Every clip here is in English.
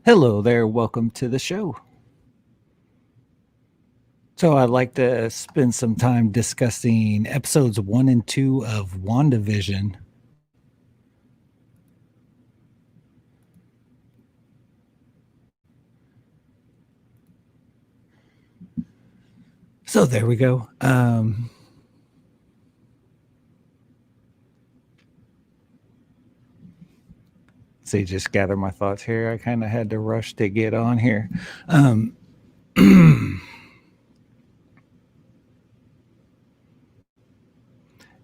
Hello there, welcome to the show. So, I'd like to spend some time discussing episodes 1 and 2 of WandaVision. So, there we go. See, just gather my thoughts here. I kind of had to rush to get on here. Um,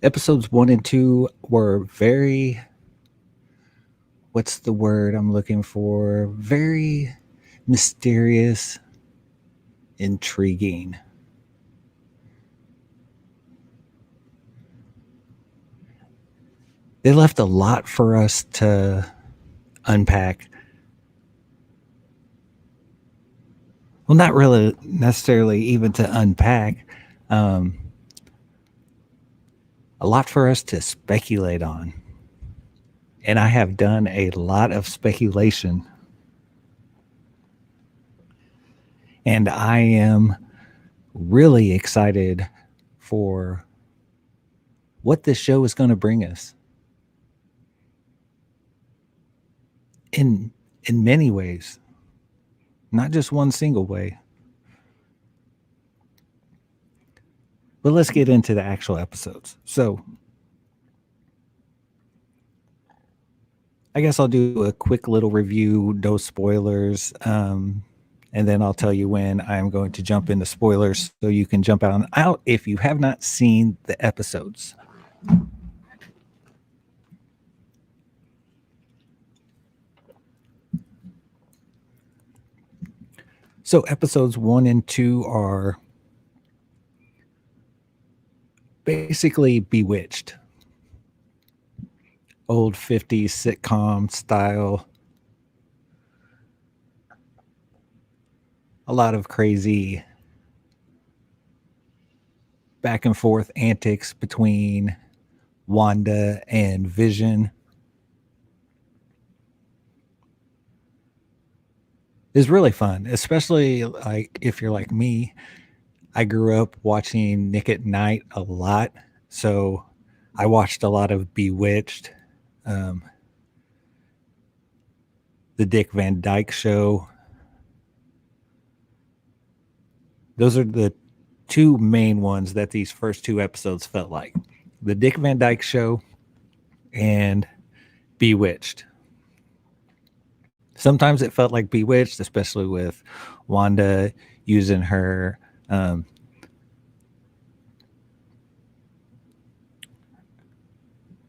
Episodes 1 and 2 were very, what's the word I'm looking for? Very mysterious, intriguing. They left a lot for us to unpack. Well, not really necessarily even to unpack. Um, a lot for us to speculate on. And I have done a lot of speculation. And I am really excited for what this show is going to bring us in in many ways, not just one single way. But let's get into the actual episodes. So, I guess I'll do a quick little review, no spoilers, and then I'll tell you when I'm going to jump into spoilers so you can jump out if you have not seen the episodes. So, episodes 1 and 2 are basically Bewitched, old 50s sitcom style. A lot of crazy back and forth antics between Wanda and Vision. Is really fun, especially like if you're like me. I grew up watching Nick at Night a lot, so I watched a lot of Bewitched, um, the Dick Van Dyke Show. Those are the two main ones that these first two episodes felt like: the Dick Van Dyke Show and Bewitched. Sometimes it felt like Bewitched, especially with Wanda using um,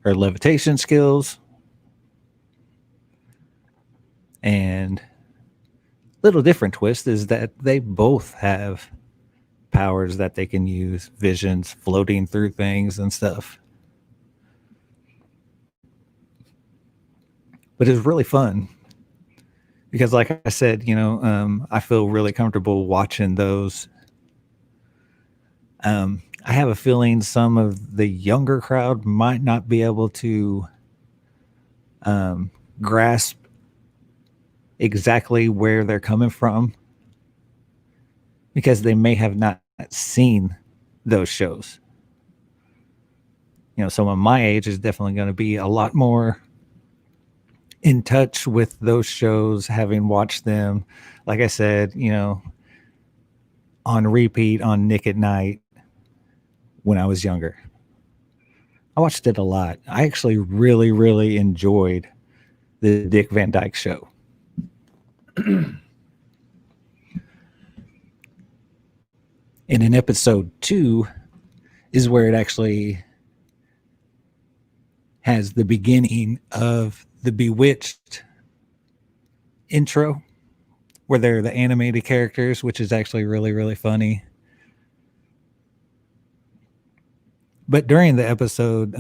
her levitation skills, and little different twist is that they both have powers that they can use, visions, floating through things and stuff. But it's really fun because, like I said, I feel really comfortable watching those. I have a feeling some of the younger crowd might not be able to grasp exactly where they're coming from because they may have not seen those shows. Someone my age is definitely going to be a lot more in touch with those shows, having watched them, like I said, on repeat on Nick at Night when I was younger. I watched it a lot. I actually really, really enjoyed the Dick Van Dyke Show. And in episode 2 is where it actually has the beginning of the Bewitched intro, where they're the animated characters, which is actually really, really funny. But during the episode,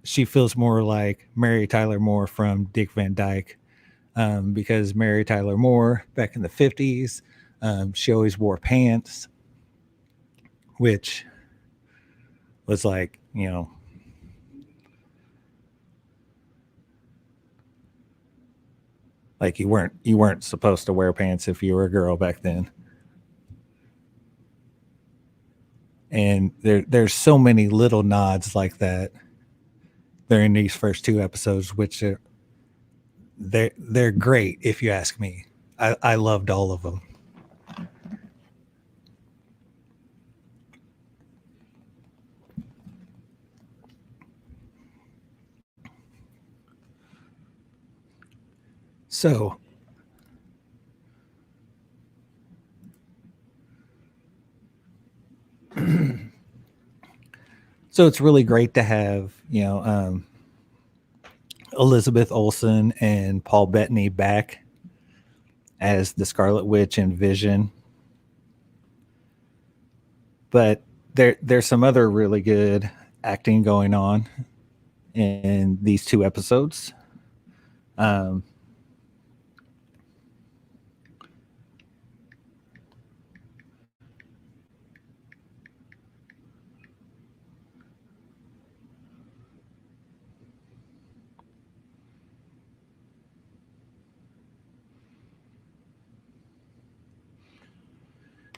she feels more like Mary Tyler Moore from Dick Van Dyke, because Mary Tyler Moore back in the 50s, she always wore pants, which was like, Like you weren't supposed to wear pants if you were a girl back then. And there's so many little nods like that during these first two episodes, which are they're great if you ask me. I loved all of them. So so it's really great to have, Elizabeth Olsen and Paul Bettany back as the Scarlet Witch and Vision. But there's some other really good acting going on in these two episodes. Um,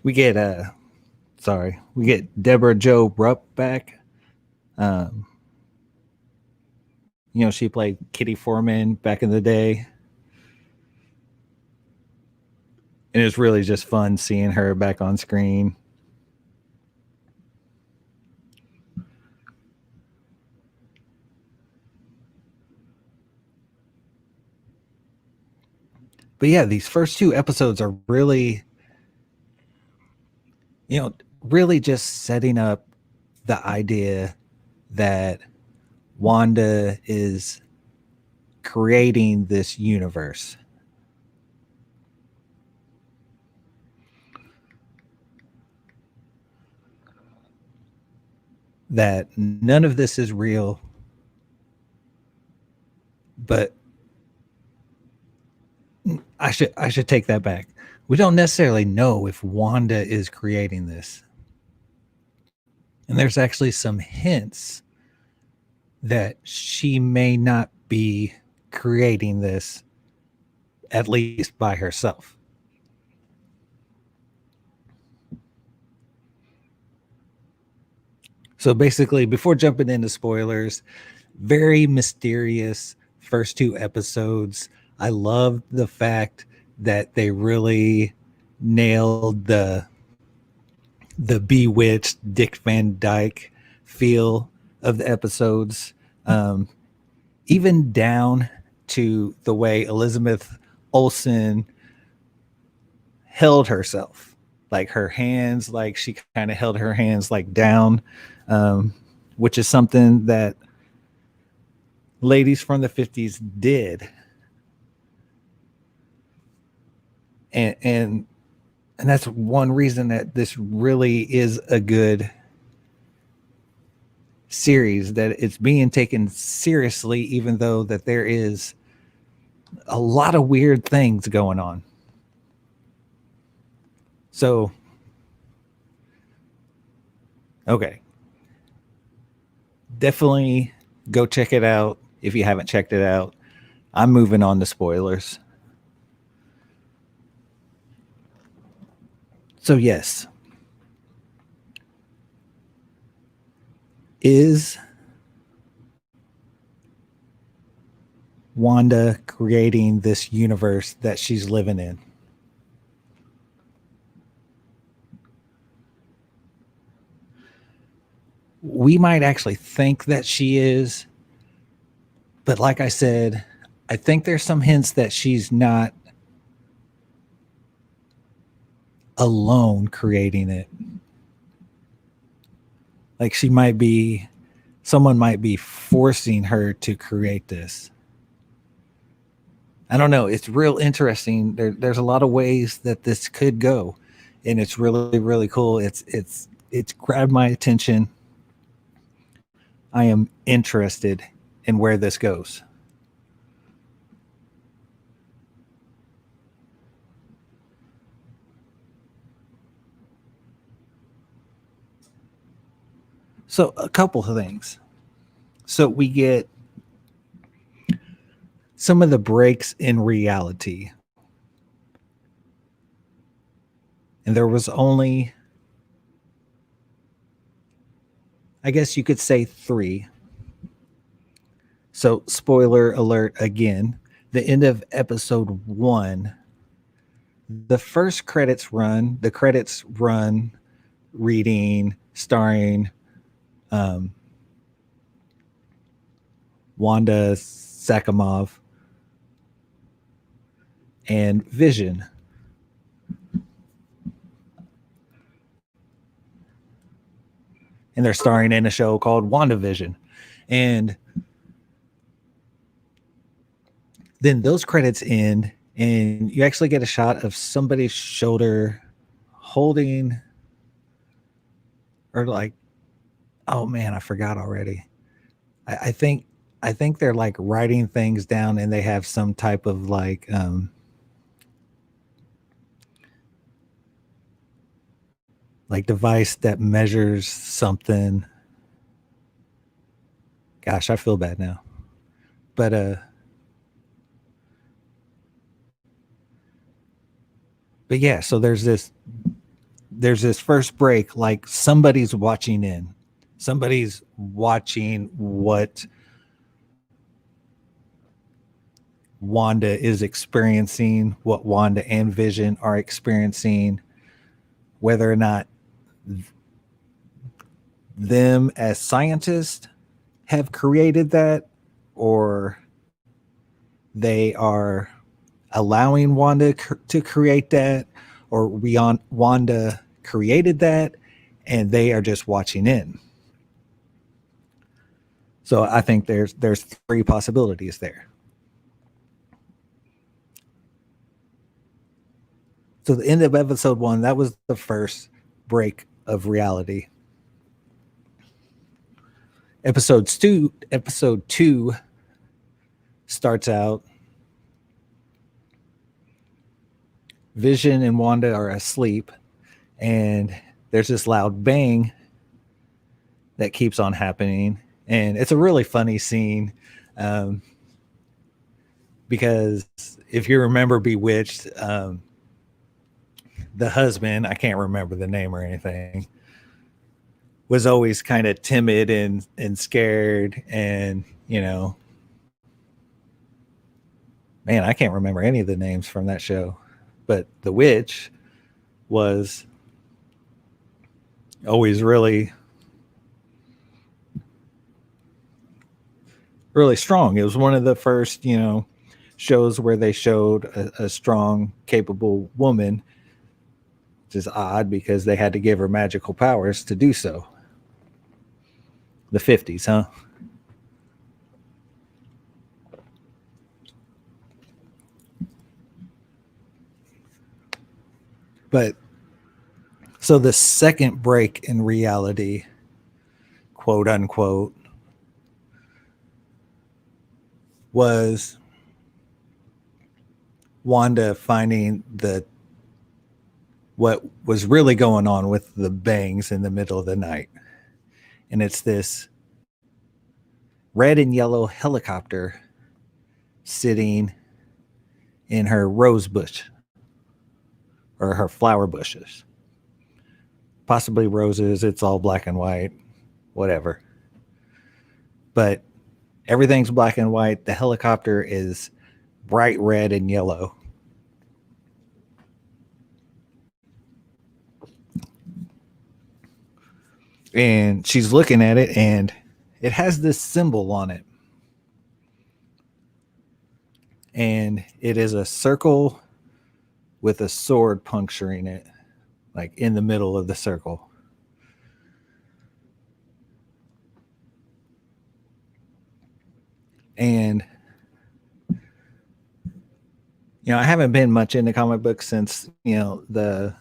we get we get Deborah Jo Rupp back. Um, she played Kitty Foreman back in the day, and it's really just fun seeing her back on screen. But yeah, these first two episodes are really, really just setting up the idea that Wanda is creating this universe. That none of this is real, but I should take that back. We don't necessarily know if Wanda is creating this. And there's actually some hints that she may not be creating this, at least by herself. So basically, before jumping into spoilers, very mysterious first two episodes. I love the fact that they really nailed the bewitched Dick Van Dyke feel of the episodes, even down to the way Elizabeth Olsen held herself, like her hands, like she kind of held her hands like down, um, which is something that ladies from the 50s did. And that's one reason that this really is a good series, that it's being taken seriously, even though that there is a lot of weird things going on. So okay, definitely go check it out if you haven't checked it out. I'm moving on to spoilers. So yes, is Wanda creating this universe that she's living in? We might actually think that she is, but like I said, I think there's some hints that she's not alone creating it. Like someone might be forcing her to create this. I don't know. It's real interesting. There's a lot of ways that this could go, and it's really really cool. It's grabbed my attention. I am interested in where this goes. So a couple of things. So we get some of the breaks in reality. And there was only, I guess you could say, 3. So, spoiler alert again, the end of episode 1, the first the credits run reading, starring Wanda Sakamov and Vision. And they're starring in a show called WandaVision. And then those credits end, and you actually get a shot of somebody's shoulder holding, or like, oh man, I forgot already. I think they're like writing things down, and they have some type of like device that measures something. Gosh, I feel bad now. But yeah, so there's this first break, like somebody's watching in. Somebody's watching what Wanda is experiencing, what Wanda and Vision are experiencing, whether or not them as scientists have created that, or they are allowing Wanda to create that, or Wanda created that and they are just watching in. So I think there's 3 possibilities there. So the end of episode 1, that was the first break of reality. Episode 2 starts out, Vision and Wanda are asleep, and there's this loud bang that keeps on happening. And it's a really funny scene, because if you remember Bewitched, the husband, I can't remember the name or anything, was always kind of timid and scared, and man, I can't remember any of the names from that show. But the witch was always really strong. It was one of the first shows where they showed a strong, capable woman, which is odd because they had to give her magical powers to do so. The 50s, huh? But so the second break in reality, quote unquote, was Wanda finding what was really going on with the bangs in the middle of the night. And it's this red and yellow helicopter sitting in her rose bush, or her flower bushes. Possibly roses. It's all black and white, whatever. But everything's black and white. The helicopter is bright red and yellow. And she's looking at it, and it has this symbol on it. And it is a circle with a sword puncturing it, like in the middle of the circle. And I haven't been much into comic books since the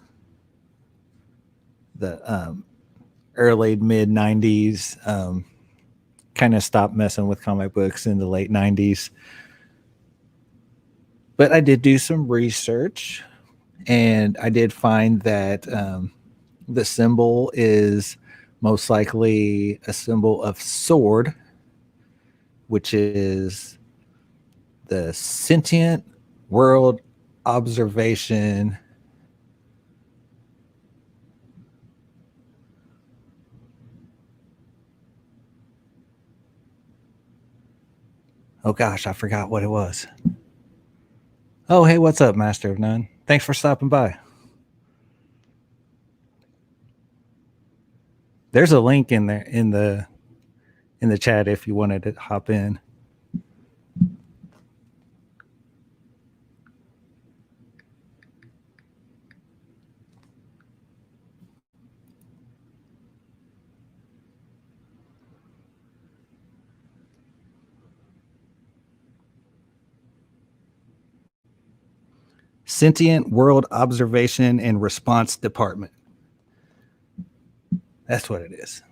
early mid 90s. Kind of stopped messing with comic books in the late 90s. But I did do some research, and I did find that the symbol is most likely a symbol of sword, which is The Sentient World Observation. Oh gosh, I forgot what it was. Oh, hey, what's up, Master of None? Thanks for stopping by. There's a link in there in the chat if you wanted to hop in. Sentient World Observation and Response Department. That's what it is.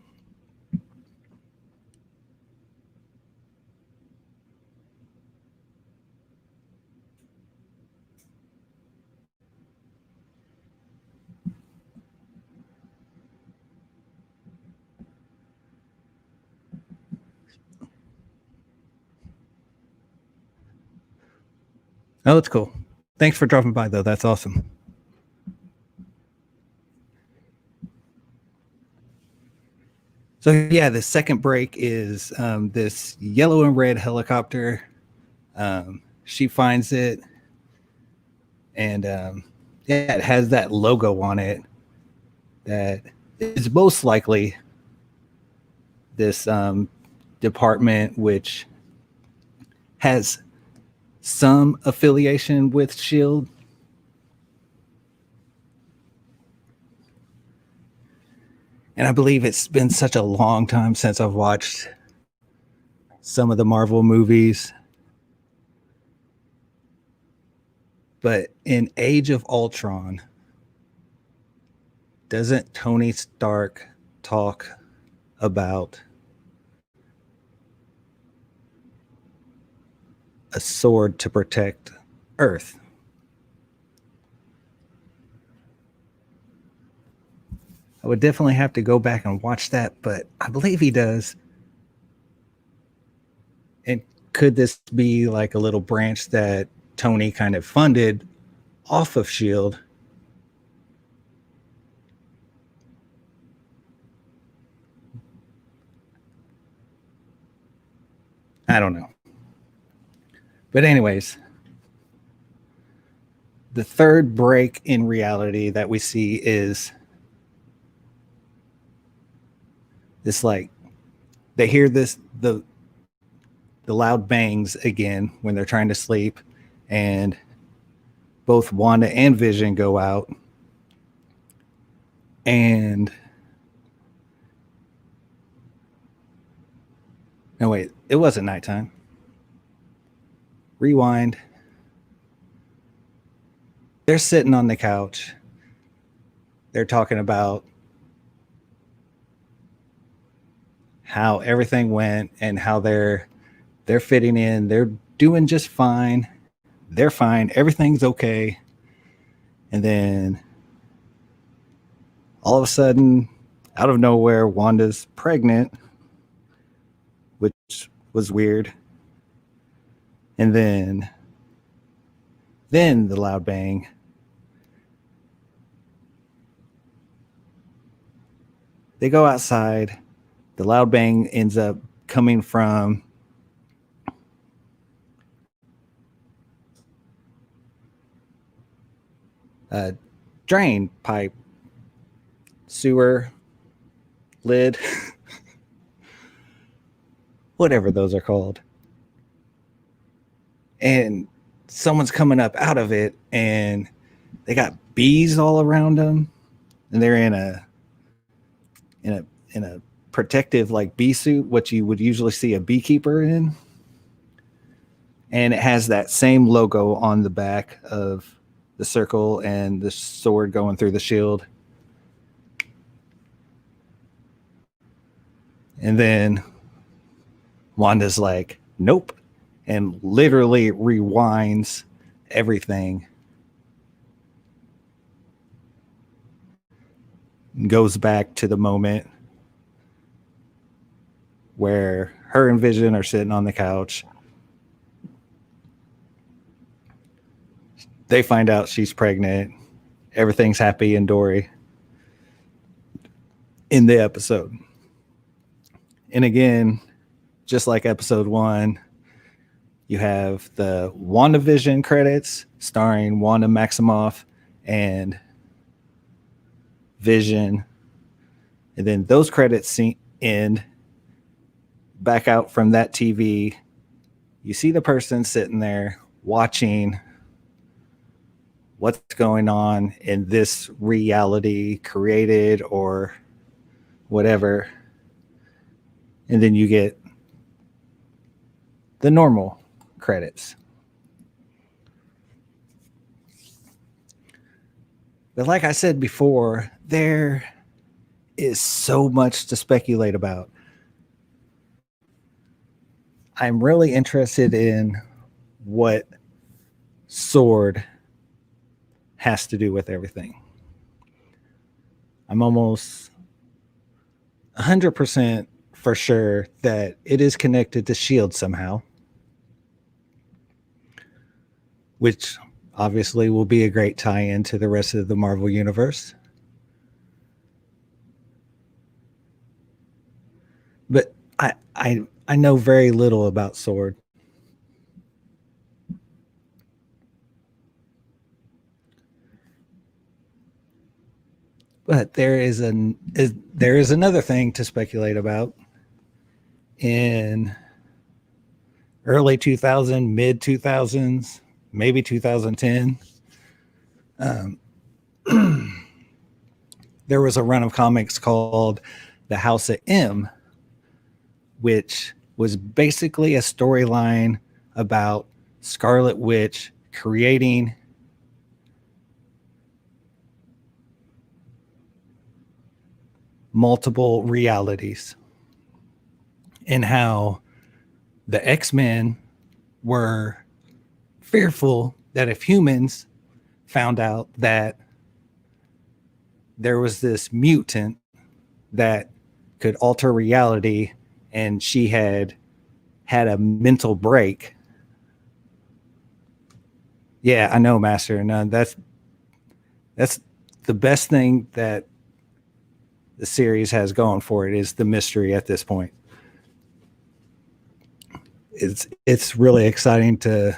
Oh, it's cool. Thanks for dropping by, though. That's awesome. So yeah, the second break is this yellow and red helicopter. She finds it, and yeah, it has that logo on it that is most likely this department, which has some affiliation with SHIELD. And I believe it's been such a long time since I've watched some of the Marvel movies. But in Age of Ultron, doesn't Tony Stark talk about a sword to protect Earth? I would definitely have to go back and watch that, but I believe he does. And could this be like a little branch that Tony kind of funded off of SHIELD? I don't know. But anyways, the third break in reality that we see is this, like, they hear this the loud bangs again when they're trying to sleep, and both Wanda and Vision go out, and no, wait, it wasn't nighttime. Rewind. They're sitting on the couch. They're talking about how everything went and how they're fitting in. They're doing just fine. They're fine. Everything's okay. And then all of a sudden, out of nowhere, Wanda's pregnant, which was weird. And then the loud bang. They go outside. The loud bang ends up coming from a drain pipe, sewer lid, whatever those are called. And someone's coming up out of it, and they got bees all around them, and they're in a protective, like, bee suit, what you would usually see a beekeeper in. And it has that same logo on the back of the circle and the sword going through the shield. And then Wanda's like, nope, and literally rewinds everything. Goes back to the moment where her and Vision are sitting on the couch. They find out she's pregnant. Everything's happy and dory in the episode. And again, just like episode 1, you have the WandaVision credits starring Wanda Maximoff and Vision. And then those credits end. Back out from that TV, you see the person sitting there watching what's going on in this reality created or whatever. And then you get the normal credits. But like I said before, there is so much to speculate about. I'm really interested in what Sword has to do with everything. I'm almost 100% for sure that it is connected to S.H.I.E.L.D. somehow, which obviously will be a great tie-in to the rest of the Marvel Universe. But I know very little about Sword. But there is another thing to speculate about. In early 2000, mid 2000s, maybe 2010, there was a run of comics called The House of M, which was basically a storyline about Scarlet Witch creating multiple realities and how the X-Men were fearful that if humans found out that there was this mutant that could alter reality and she had a mental break. Yeah, I know, Master. And that's the best thing that the series has going for it is the mystery at this point. It's really exciting to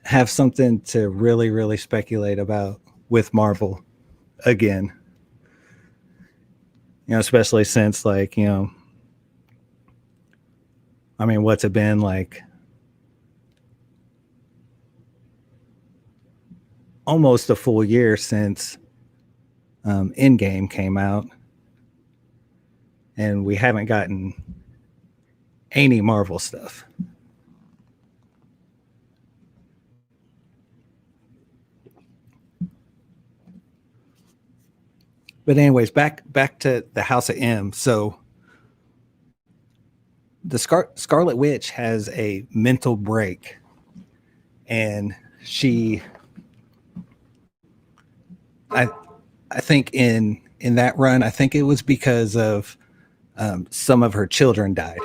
have something to really, really speculate about with Marvel again. You know, especially since I mean, what's it been like? Almost a full year since Endgame came out, and we haven't gotten any Marvel stuff. But anyways, back to the House of M. So the Scarlet Witch has a mental break, and I think in that run, I think it was because of some of her children died.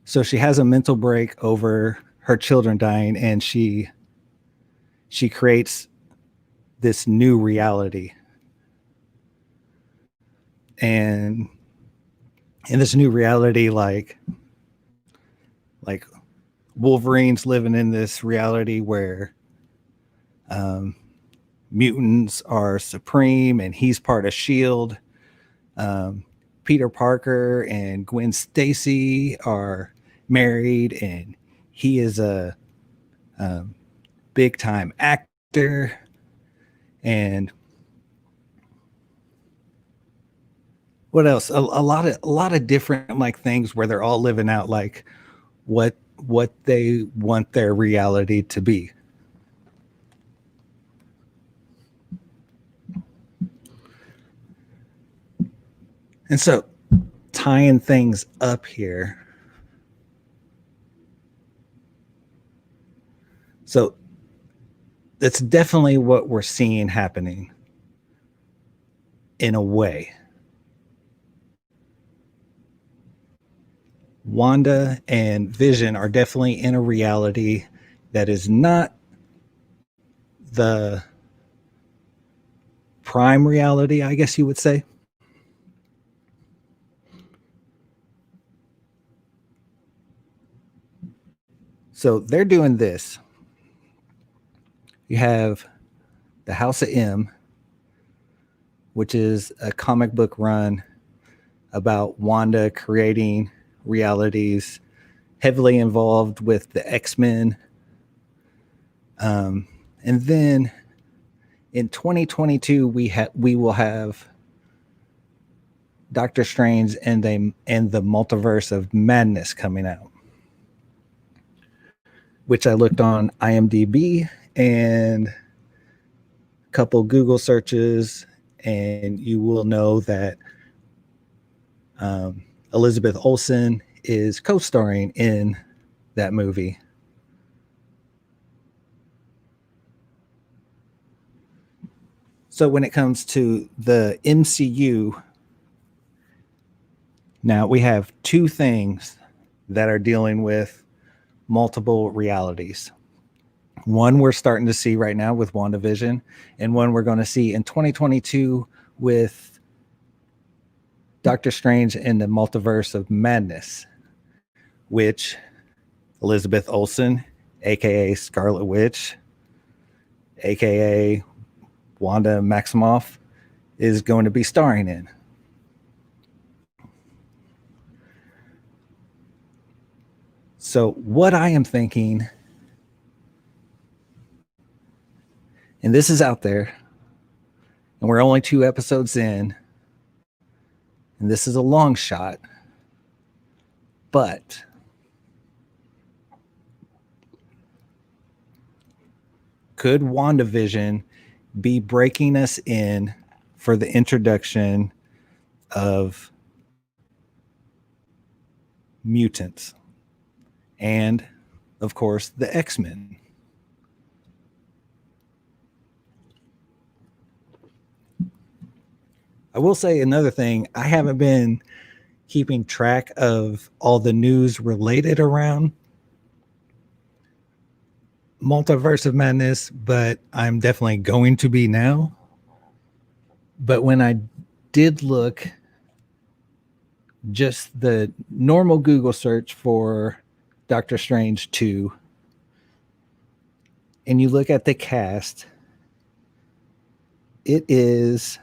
So she has a mental break over her children dying, and she creates this new reality. And in this new reality, like Wolverine's living in this reality where mutants are supreme and he's part of S.H.I.E.L.D. Peter Parker and Gwen Stacy are married, and he is a big time actor. And what else? A lot of different like things where they're all living out like what they want their reality to be. And so tying things up here. So that's definitely what we're seeing happening in a way. Wanda and Vision are definitely in a reality that is not the prime reality, I guess you would say. So they're doing this. You have the House of M, which is a comic book run about Wanda creating realities, heavily involved with the X-Men. And then in 2022, we will have Doctor Strange and the Multiverse of Madness coming out, which I looked on IMDb and a couple Google searches, and you will know that Elizabeth Olsen is co-starring in that movie. So when it comes to the MCU, now we have two things that are dealing with multiple realities. One we're starting to see right now with WandaVision, and one we're going to see in 2022 with Doctor Strange and the Multiverse of Madness, which Elizabeth Olsen, aka Scarlet Witch, aka Wanda Maximoff, is going to be starring in. So what I am thinking, and this is out there, and we're only 2 episodes in, and this is a long shot, but could WandaVision be breaking us in for the introduction of mutants and, of course, the X-Men? I will say another thing. I haven't been keeping track of all the news related around Multiverse of Madness, but I'm definitely going to be now. But when I did look, just the normal Google search for Doctor Strange 2, and you look at the cast, it is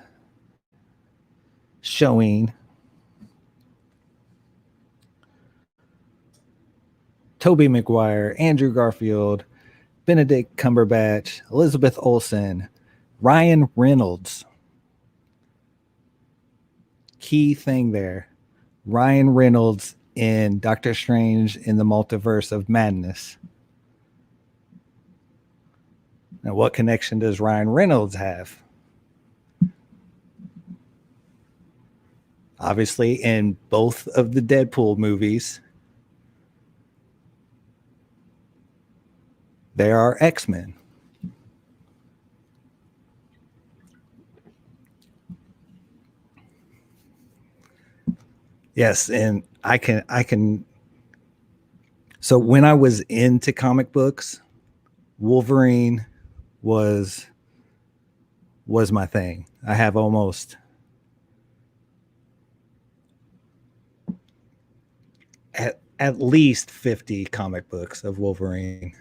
showing Tobey Maguire, Andrew Garfield, Benedict Cumberbatch, Elizabeth Olsen, Ryan Reynolds. Key thing there. Ryan Reynolds in Doctor Strange in the Multiverse of Madness. Now, what connection does Ryan Reynolds have? Obviously, in both of the Deadpool movies, there are X-Men. Yes, and I can. So when I was into comic books, Wolverine was my thing. I have almost at least 50 comic books of Wolverine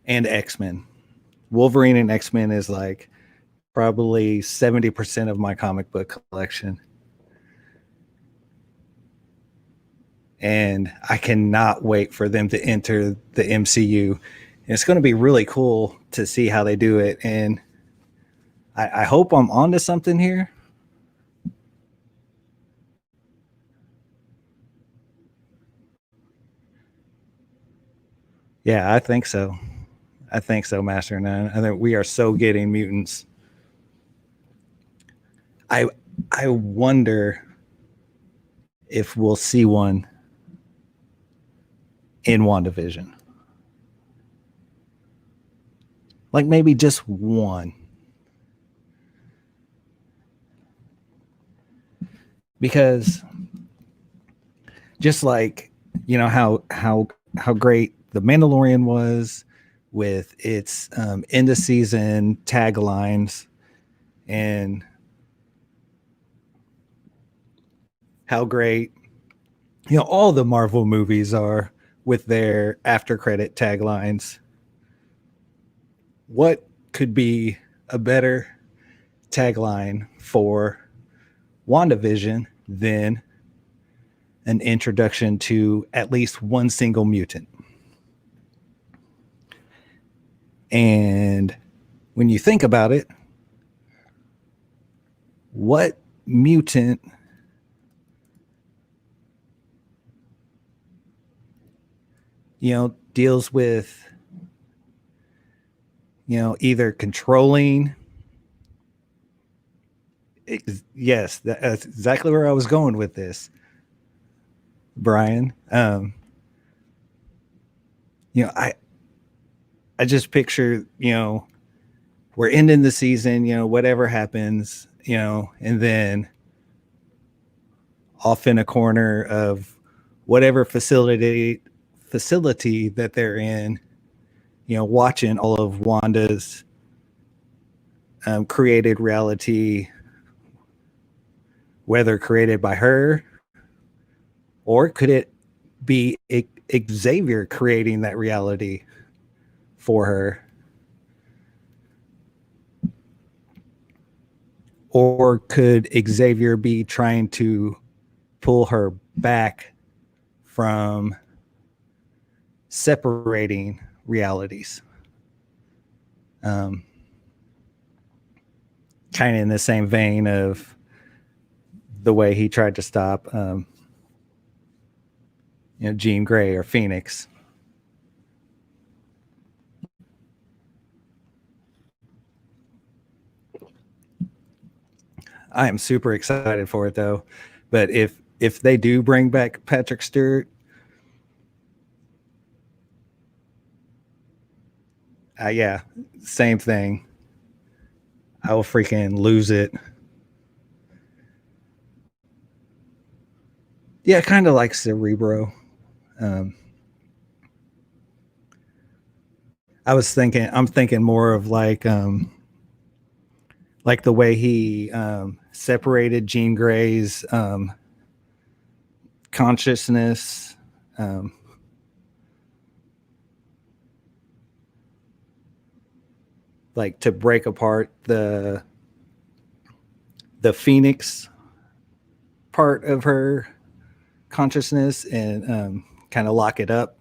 and X-Men. Wolverine and X-Men is like probably 70% of my comic book collection. And I cannot wait for them to enter the MCU. And it's going to be really cool to see how they do it. And I hope I'm onto something here. Yeah, I think so. I think so, Master Nine. I think we are so getting mutants. I wonder if we'll see one in WandaVision. Like maybe just one. Because just like, how great The Mandalorian was with its end of season taglines, and how great all the Marvel movies are with their after credit taglines. What could be a better tagline for WandaVision than an introduction to at least one single mutant? And when you think about it, what mutant deals with either controlling. Yes, that's exactly where I was going with this, Brian. I just picture, we're ending the season, whatever happens, and then off in a corner of whatever facility that they're in, watching all of Wanda's created reality, whether created by her, or could it be Xavier creating that reality for her? Or could Xavier be trying to pull her back from separating realities? Kind of in the same vein of the way he tried to stop Jean Grey or Phoenix. I am super excited for it though. But if they do bring back Patrick Stewart, yeah, same thing. I will freaking lose it. Yeah, kind of like Cerebro. I'm thinking more of like the way he separated Jean Grey's consciousness. Like to break apart the Phoenix part of her consciousness and kind of lock it up.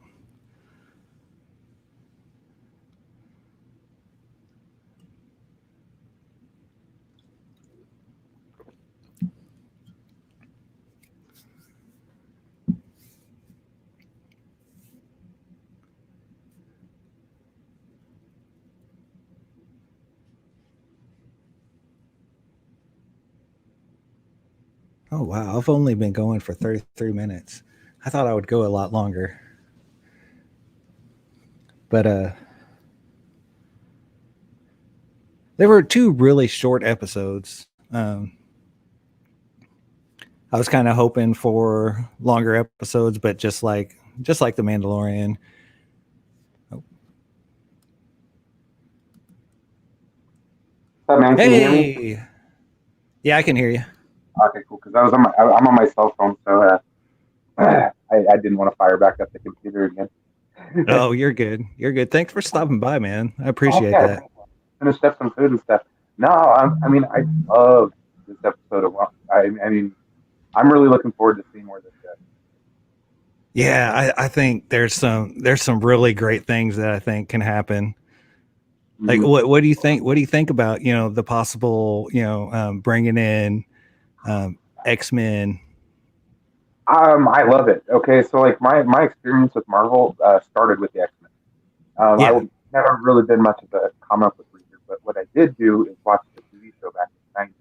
Oh wow, I've only been going for 33 minutes. I thought I would go a lot longer. But there were 2 really short episodes. I was kind of hoping for longer episodes, but just like The Mandalorian. What's up, man? Can you hear me? Hey, yeah, I can hear you. Okay, cool. Because I'm on my cell phone, so I didn't want to fire back up the computer again. Oh, you're good. You're good. Thanks for stopping by, man. I appreciate Okay, that. finished up some food and stuff. No, I mean, I love this episode of. I mean, I'm really looking forward to seeing where this goes. Yeah, I think there's some really great things that I think can happen. Like, what do you think? What do you think about the possible bringing in X-Men? I love it. Okay, so like my experience with Marvel started with the X-Men. Yeah, I never really been much of a comic book reader, but what I did do is watch the TV show back in the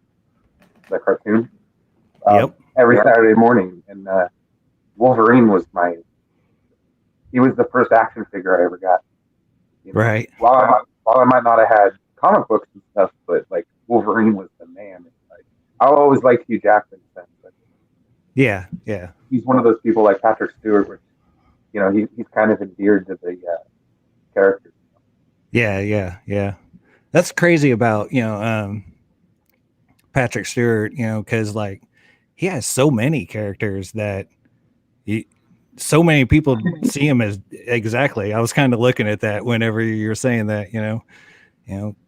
90s, the cartoon, yep, every Saturday morning, and Wolverine was he was the first action figure I ever got. right. While I might not have had comic books and stuff, but like Wolverine was the man. Like I always liked Hugh Jackman. But Yeah, he's one of those people like Patrick Stewart, which he's kind of endeared to the character. Yeah. That's crazy about Patrick Stewart, because like he has so many characters that so many people see him as exactly. I was kind of looking at that whenever you were saying that,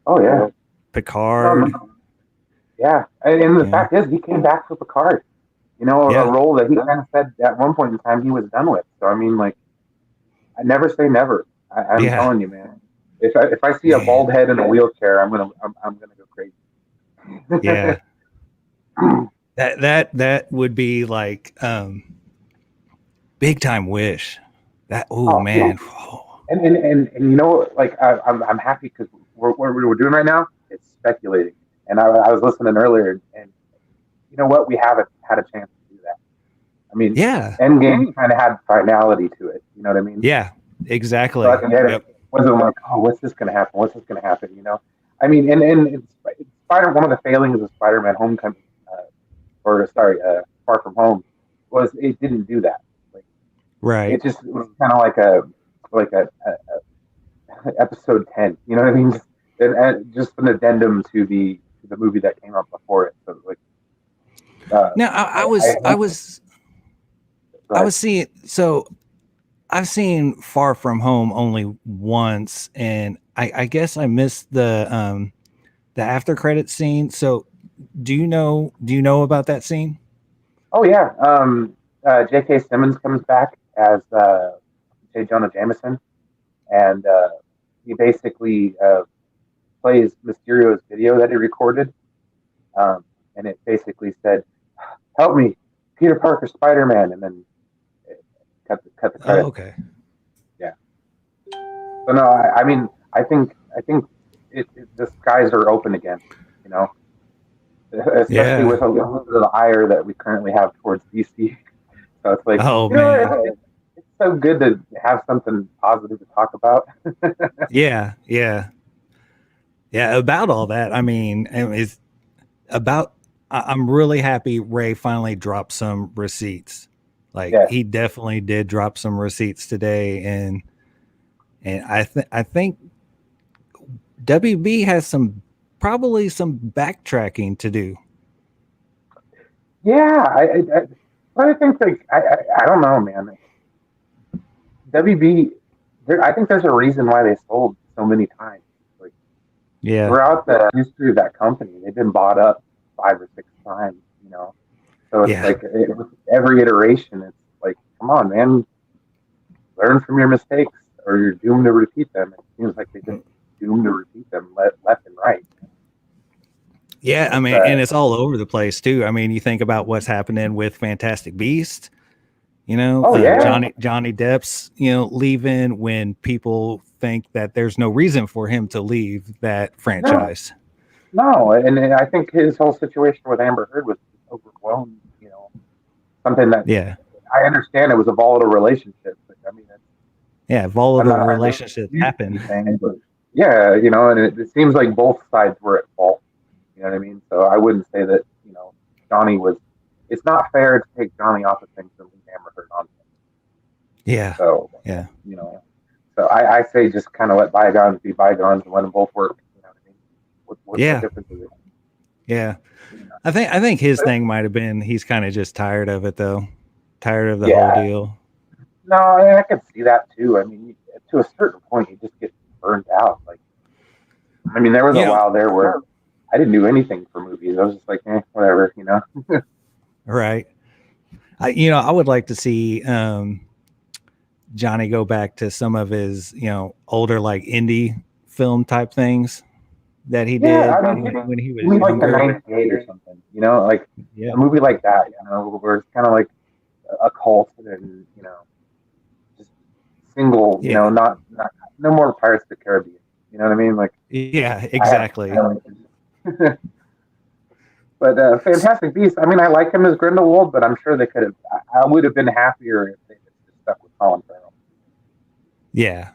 Oh yeah, Picard. Yeah, and the Yeah. fact is, he came back for Picard. A Yeah. role that he kind of said at one point in time he was done with. So I mean, like, I never say never. I'm Yeah. telling you, man. If I see a Man. bald head in a wheelchair, I'm gonna go crazy. Yeah. That would be like big time wish. That man. And like I'm happy because what we're doing right now, it's speculating. And I was listening earlier, and you know what? We haven't had a chance to do that. I mean, Yeah. Endgame kind of had finality to it. You know what I mean? Yeah. Exactly. So it wasn't like, oh, what's this going to happen? What's this going to happen? I mean, and Spider. One of the failings of Spider-Man: Homecoming, Far From Home, was it didn't do that. Like, right. It just was kind of like a episode 10. You know what I mean? Just an addendum to the movie that came out before it. So like, now I was seeing. So I've seen Far From Home only once, and I guess I missed the after credit scene. So do you know about that scene? Oh yeah. J.K. Simmons comes back as J. Jonah Jameson, and he basically plays Mysterio's video that he recorded, and it basically said, "Help me, Peter Parker, Spider-Man," and then cut the credit. Oh, okay. Yeah. So no, I mean, I think the skies are open again. Especially with a little bit of the ire that we currently have towards DC. So it's like, man, it's so good to have something positive to talk about. Yeah. About all that, I mean, it's about. I'm really happy Ray finally dropped some receipts. Like he definitely did drop some receipts today, and I think WB has probably some backtracking to do. Yeah, I think like I don't know, man. WB, I think there's a reason why they sold so many times. Like, throughout the history of that company, they've been bought up 5 or 6 times. So it's like with every iteration, it's like, come on, man, learn from your mistakes, or you're doomed to repeat them. It seems like they've been doomed to repeat them left and right. Yeah, I mean, and it's all over the place too. I mean, you think about what's happening with Fantastic Beast. Johnny Depp's leaving when people think that there's no reason for him to leave that franchise. No, and I think his whole situation with Amber Heard was overblown. Something that I understand it was a volatile relationship, but I mean, volatile relationships happen. But and it seems like both sides were at fault. You know what I mean? So I wouldn't say that Johnny was. It's not fair to take Johnny off of things and leave Amber Heard on. Yeah. So so I say just kind of let bygones be bygones and let them both work. You know what I mean? What's the difference is it? Yeah. I think his thing might have been he's kind of just tired of it though. Tired of the whole deal. No, I could see that too. I mean, to a certain point, you just get burned out. Like, I mean, there was a while there where I didn't do anything for movies. I was just like, whatever, Right. I would like to see Johnny go back to some of his, older like indie film type things that he did when he was younger. Like the 98 or something, like a movie like that, where it's kind of like a cult and just single, not no more Pirates of the Caribbean. You know what I mean? Like, exactly. But Fantastic Beasts, I mean, I like him as Grindelwald, but I'm sure they could have. I would have been happier if they just stuck with Colin Farrell. Yeah.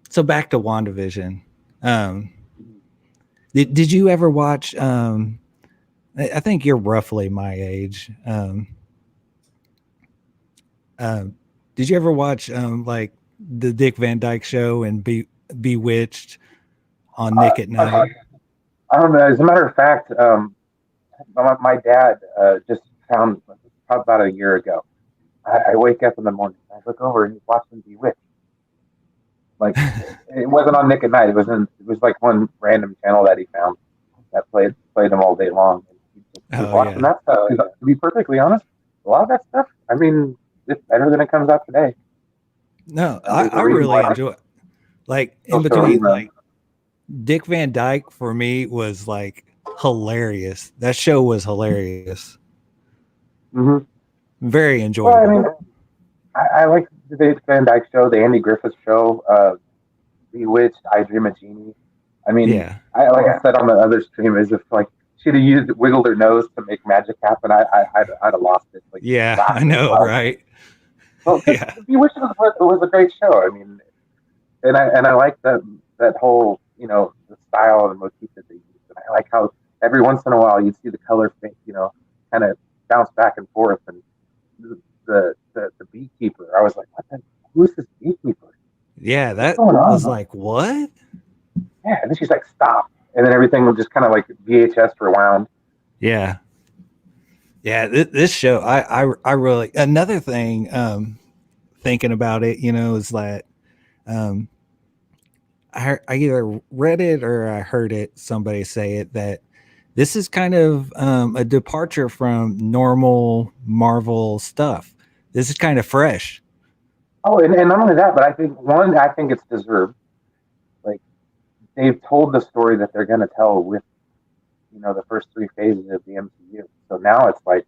So back to WandaVision. Did you ever watch I think you're roughly my age. Did you ever watch like the Dick Van Dyke Show and Bewitched on Nick at Night? I don't know. As a matter of fact, my dad just found probably about a year ago. I wake up in the morning, I look over, and he's watching Bewitched. Like it wasn't on Nick at Night. It was like one random channel that he found that played him all day long. And he was watching that stuff. To be perfectly honest, a lot of that stuff, I mean, it's better than it comes out today. No, I really enjoy it. Like in between, like Dick Van Dyke for me was like hilarious. That show was hilarious. Mm-hmm. Very enjoyable. Well, I mean, I like the Dick Van Dyke Show, the Andy Griffith Show, Bewitched, I Dream of Jeannie. I mean, like I said on the other stream, is if like she'd have wiggled her nose to make magic happen, I'd have lost it. Like, I know, right? Well, Bewitched was a great show. I mean, and I like that whole, you know, the style and motif that they used. And I like how every once in a while you'd see the color, you know, kind of bounce back and forth. And the beekeeper, I was like, who's this beekeeper? Yeah, that was like, what? Yeah, and then she's like, stop. And then everything was just kind of like VHS rewound. Yeah. Yeah, this show, I really, another thing, thinking about it, you know, is that I either read it or I heard it, somebody say it, that this is kind of a departure from normal Marvel stuff. This is kind of fresh. Oh, and not only that, but I think it's deserved. Like, they've told the story that they're going to tell with, you know, the first 3 phases of the MCU. So now it's like,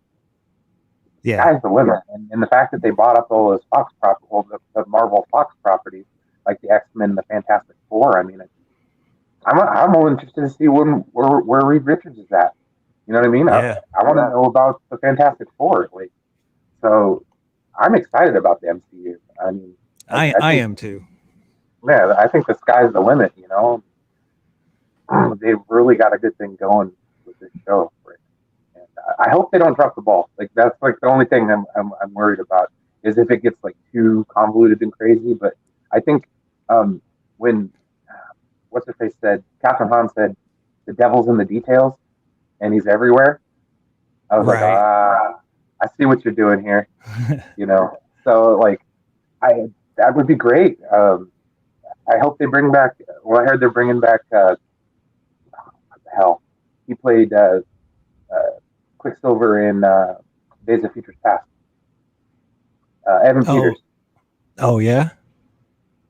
sky's the limit. And the fact that they bought up all those the Marvel Fox properties, like the X-Men and the Fantastic Four, I mean, I'm more interested to see where Reed Richards is at. You know what I mean? I want to know about the Fantastic Four. Like, so I'm excited about the MCU. I mean, I am too. Yeah, I think the sky's the limit. You know, they've really got a good thing going with this show. And I hope they don't drop the ball. Like, that's like the only thing I'm worried about is if it gets like too convoluted and crazy. But I think when what's her face said, Catherine Hahn said, the devil's in the details, and he's everywhere. I was like, I see what you're doing here. You know, so like, that would be great. I hope they bring back. Well, I heard they're bringing back. What the hell? He played Quicksilver in Days of Futures Past. Evan Peters. Oh yeah.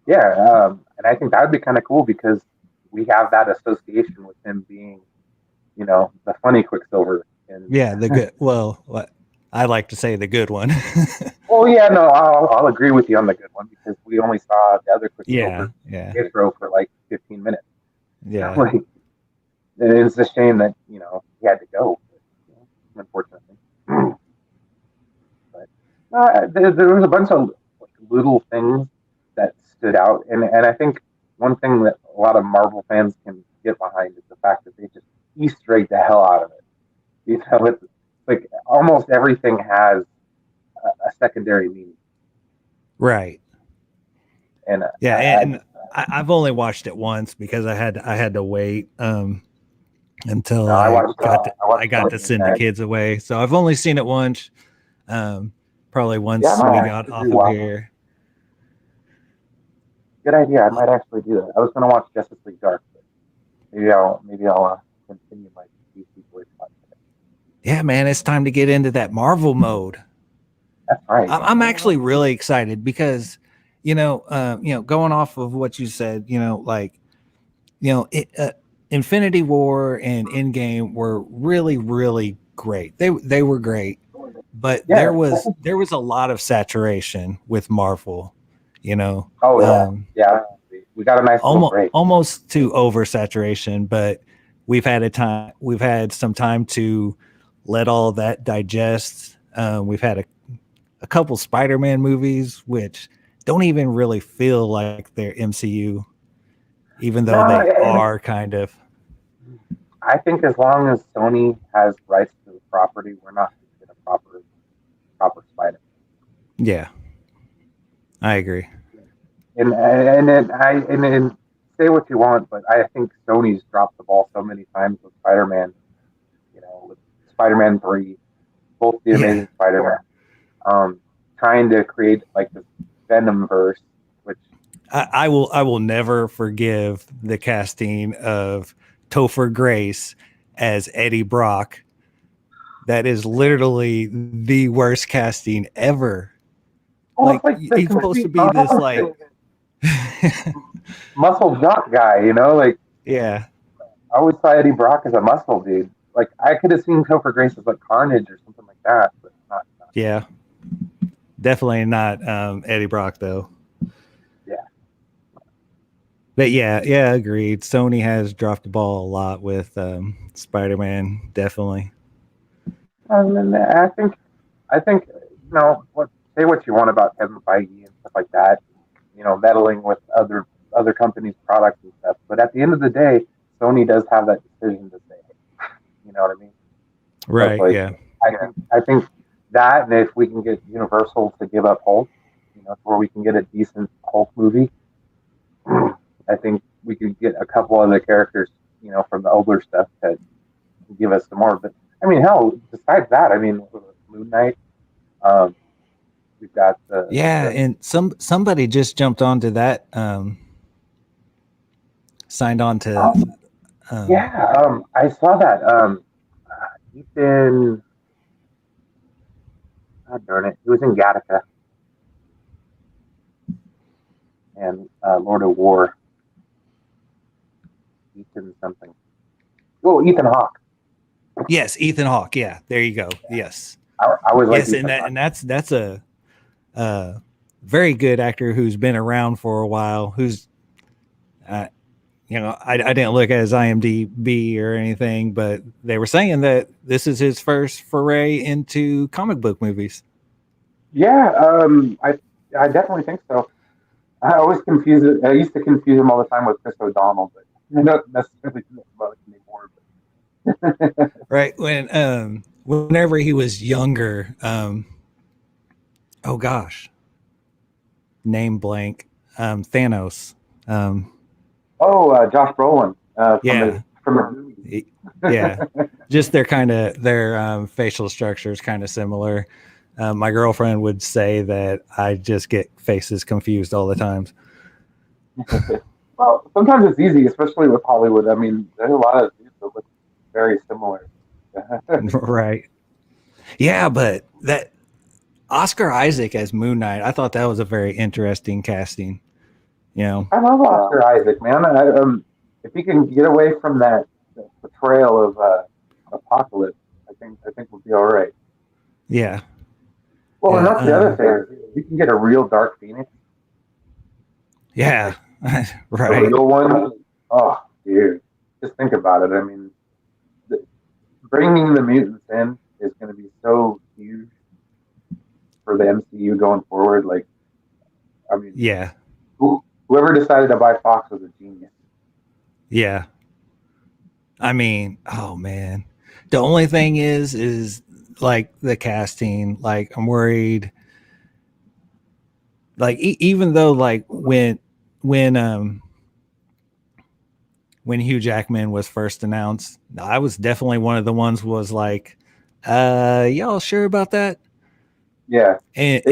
Yeah, and I think that would be kind of cool because we have that association with him being, you know, the funny Quicksilver. And the good. Well, I like to say the good one. Well, yeah, no, I'll agree with you on the good one because we only saw the other Quicksilver intro for like 15 minutes. Yeah, like, and it's a shame that, you know, he had to go, unfortunately. But there was a bunch of like, little things that stood out, and I think one thing that a lot of Marvel fans can get behind is the fact that they just Easter egg the hell out of it. You know, it's like almost everything has a secondary meaning, right? And I've only watched it once because I had to wait until I got to send the kids away. So I've only seen it once. Probably once we got off of here. Good idea. I might actually do that. I was going to watch Justice League Dark, but maybe I'll continue my DC Boys podcast. Yeah, man, it's time to get into that Marvel mode. That's right. I'm actually really excited because, going off of what you said, Infinity War and Endgame were really, really great. They were great, but there was a lot of saturation with Marvel. Oh yeah, we got a nice break. Almost to oversaturation, but we've had some time to let all that digest. We've had a couple Spider-Man movies, which don't even really feel like they're MCU, even though they are kind of. I think as long as Sony has rights to the property, we're not going to get a proper Spider. Yeah, I agree. And say what you want, but I think Sony's dropped the ball so many times with Spider-Man. With Spider-Man 3, both the Amazing Spider-Man, trying to create like this Venom verse, which I will never forgive the casting of Topher Grace as Eddie Brock. That is literally the worst casting ever. Like he's supposed to be this like muscle jock guy, like yeah. I always saw Eddie Brock as a muscle dude. Like I could have seen Topher Grace as like Carnage or something like that, but not. Yeah, definitely not Eddie Brock though. Yeah, but yeah, agreed. Sony has dropped the ball a lot with Spider-Man, definitely. I think say what you want about Kevin Feige and stuff like that, meddling with other companies' products and stuff. But at the end of the day, Sony does have that decision to say, you know what I mean? Right. Like, yeah. I think that, and if we can get Universal to give up Hulk, where we can get a decent Hulk movie, I think we could get a couple other characters, from the older stuff to give us some more. But I mean, hell, besides that, I mean, Moon Knight. We've got and somebody just jumped onto that. Signed on to. I saw that. Ethan. God darn it! He was in Gattaca and Lord of War. Ethan something. Oh, Ethan Hawke. Yes, Ethan Hawke. Yeah, there you go. Yes, I was like, yes, and that's a very good actor who's been around for a while. Who's, I didn't look at his IMDb or anything, but they were saying that this is his first foray into comic book movies. Yeah, I definitely think so. I always confuse it. I used to confuse him all the time with Chris O'Donnell, but I don't necessarily know about it anymore. But right whenever he was younger, oh gosh, name blank, Thanos. Josh Brolin. From the movie. Yeah, just their facial structure is kind of similar. My girlfriend would say that I just get faces confused all the time. Well, sometimes it's easy, especially with Hollywood. I mean, there's a lot of dudes that look very similar. Right. Yeah, but that Oscar Isaac as Moon Knight, I thought that was a very interesting casting. I love Oscar Isaac, man. If he can get away from that portrayal of Apocalypse, I think we'll be all right. Yeah. Well, and that's the other thing. We can get a real Dark Phoenix. Yeah. Right. A real one. Oh, dude. Just think about it. I mean, bringing the mutants in is going to be so huge for the MCU going forward. Like, I mean, yeah. Whoever decided to buy Fox was a genius. Yeah. I mean, oh man. The only thing is like the casting. Like I'm worried. Like even though like when Hugh Jackman was first announced, I was definitely one of the ones who was like, y'all sure about that? Yeah. And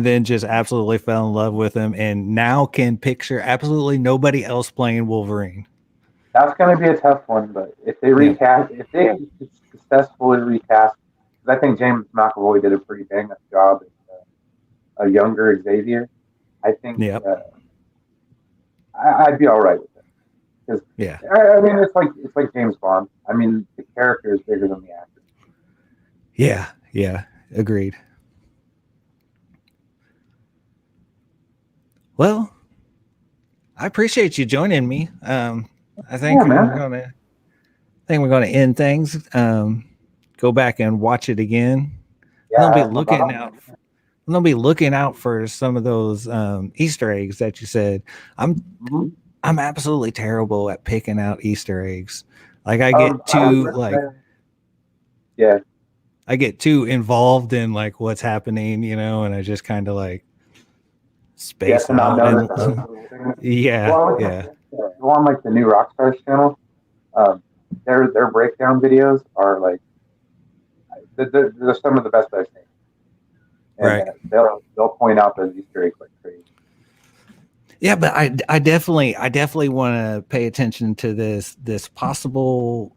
then just absolutely fell in love with him, and now can picture absolutely nobody else playing Wolverine. That's going to be a tough one, but if they recast, if they successfully recast, because I think James McAvoy did a pretty dang up job as a younger Xavier, I think I'd be all right with it. Because I mean, it's like James Bond. I mean, the character is bigger than the actor. Yeah, agreed. Well, I appreciate you joining me. I think we're gonna end things. Go back and watch it again. I'll be looking out for some of those Easter eggs that you said. I'm I'm absolutely terrible at picking out Easter eggs. Like I get too yeah, I get too involved in like what's happening, and I just kind of like space out. And yeah, well, yeah. Go on like the new Rockstars channel. Their breakdown videos are like they're some of the best I've seen, and Right. They'll point out those Easter eggs like crazy. Yeah, but I definitely want to pay attention to this possible,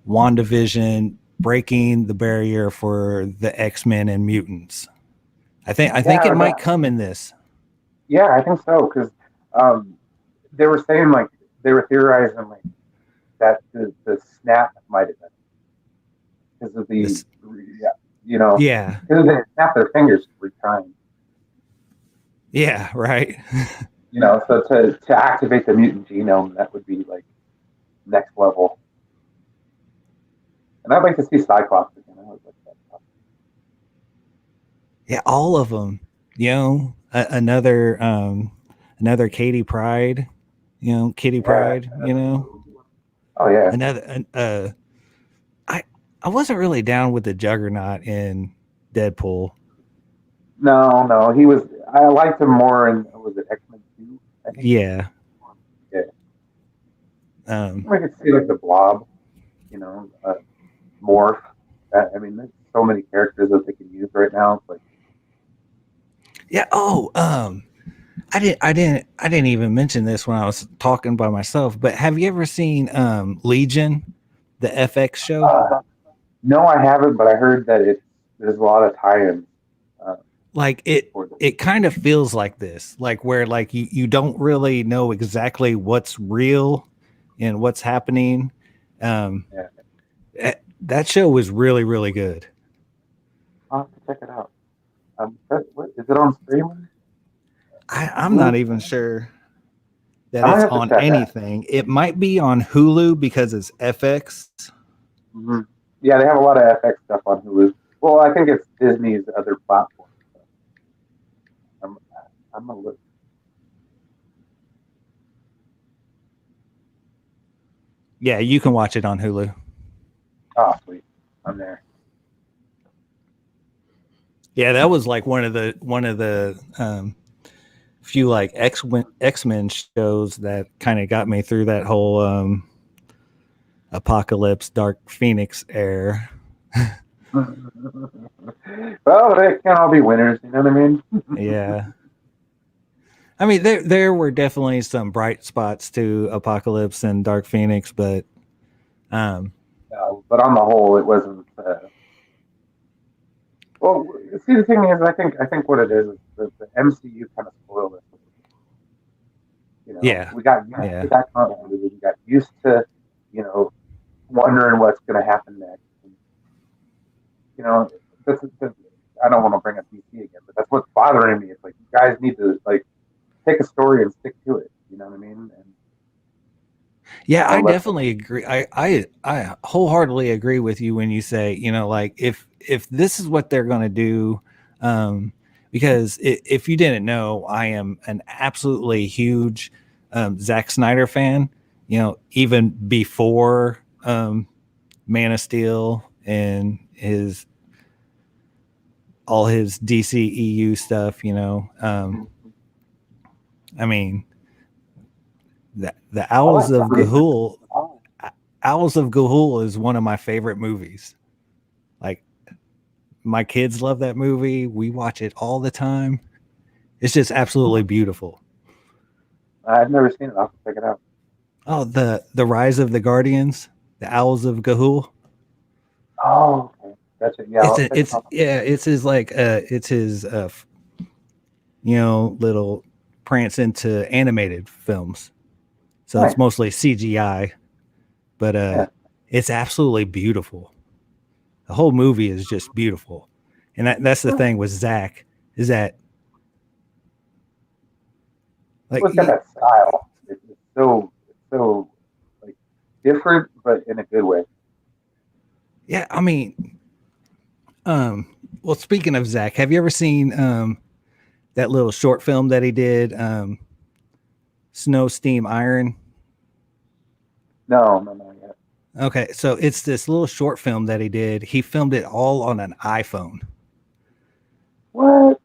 WandaVision breaking the barrier for the X-Men and mutants. I think it might come in this. Yeah, I think so because they were saying like they were theorizing like that the snap might have been because of the Yeah. because they snap their fingers 3 times. Yeah, right. So to activate the mutant genome, that would be like next level. And I'd like to see Cyclops again. I would like that. Yeah, all of them. Another Katie Pride. Kitty Pride. Oh yeah. Another. I wasn't really down with the Juggernaut in Deadpool. No, he was. I liked him more in was it X-Men 2? Yeah. Yeah. I could see like the Blob, Morph. I mean, there's so many characters that they can use right now. It's like, yeah. Oh, I didn't even mention this when I was talking by myself. But have you ever seen Legion, the FX show? No, I haven't, but I heard that there's a lot of tie-ins. Like it kind of feels like this, like where like you don't really know exactly what's real and what's happening. That show was really, really good. I'll have to check it out. What, is it on streaming? I'm not even sure that it's on anything. It might be on Hulu because it's FX. Mm-hmm. Yeah, they have a lot of FX stuff on Hulu. Well, I think it's Disney's other platform. So I'm a little. Yeah, you can watch it on Hulu. Oh, sweet! I'm there. Yeah, that was like one of the few like X-Men shows that kind of got me through that whole Apocalypse Dark Phoenix era. Well, they can't all be winners, you know what I mean? Yeah. I mean, there were definitely some bright spots to Apocalypse and Dark Phoenix, but on the whole, it wasn't. Well, see, the thing is, I think what it is the MCU kind of spoiled us. Yeah, we got continuity. We got used to, wondering what's going to happen next. And, I don't want to bring up DC again, but that's what's bothering me. It's like you guys need to like take a story and stick to it. You know what I mean? And, yeah, I definitely agree. I wholeheartedly agree with you when you say, like if this is what they're going to do, because if you didn't know, I am an absolutely huge Zack Snyder fan. Even before Man of Steel and all his DCEU stuff. I mean, the Owls of Ga'Hoole. Owls of Ga'Hoole is one of my favorite movies. Like, my kids love that movie. We watch it all the time. It's just absolutely beautiful. I've never seen it. I'll have to check it out. Oh, the Rise of the Guardians, the Owls of Ga'Hoole. Oh, okay. That's it. Yeah, it's his little prance into animated films. So it's mostly CGI, but it's absolutely beautiful. The whole movie is just beautiful. And that's the thing with Zach is that like it's got that style. It's so like different, but in a good way. Yeah, I mean, well, speaking of Zach, have you ever seen that little short film that he did, Snow, Steam, Iron? No, not yet. Okay, so it's this little short film that he did. He filmed it all on an iPhone. What?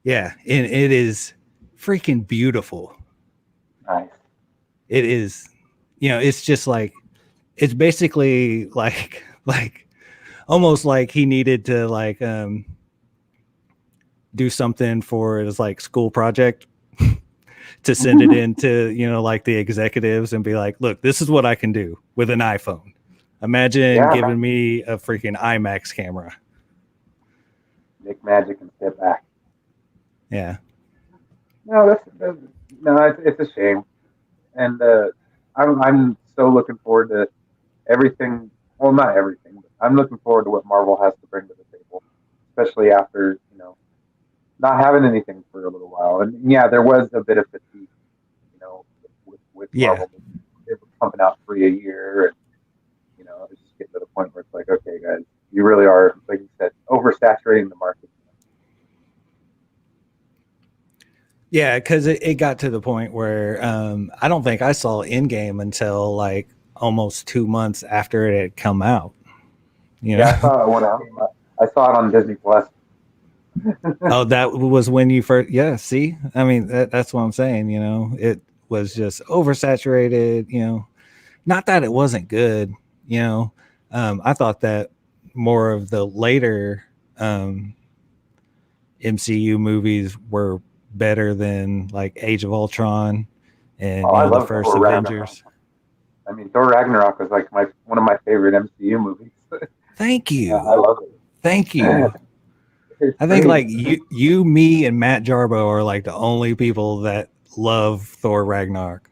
Yeah, and it is freaking beautiful. Nice. It is, it's just like, it's basically like almost like he needed to do something for his like school project to send it into, like the executives and be like, look, this is what I can do with an iPhone. Imagine giving me a freaking IMAX camera. Make magic and step back. Yeah. No, it's a shame. And I'm so looking forward to everything. Well, not everything, but I'm looking forward to what Marvel has to bring to the table, especially after, not having anything for a little while. And yeah, there was a bit of fatigue, with Marvel. They were pumping out 3 a year, and it's just getting to the point where it's like, okay, guys, you really are, like you said, oversaturating the market. Yeah, because it got to the point where I don't think I saw Endgame until like almost 2 months after it had come out. Yeah, I saw it when I saw it on Disney Plus. Oh, that was when you first. Yeah, see, I mean, that's what I'm saying. It was just oversaturated. Not that it wasn't good. I thought that more of the later MCU movies were better than like Age of Ultron and I the love first Thor Avengers. Ragnarok. I mean, Thor Ragnarok was like one of my favorite MCU movies. Thank you. I love it. Thank you. I think like you, me, and Matt Jarbo are like the only people that love Thor Ragnarok.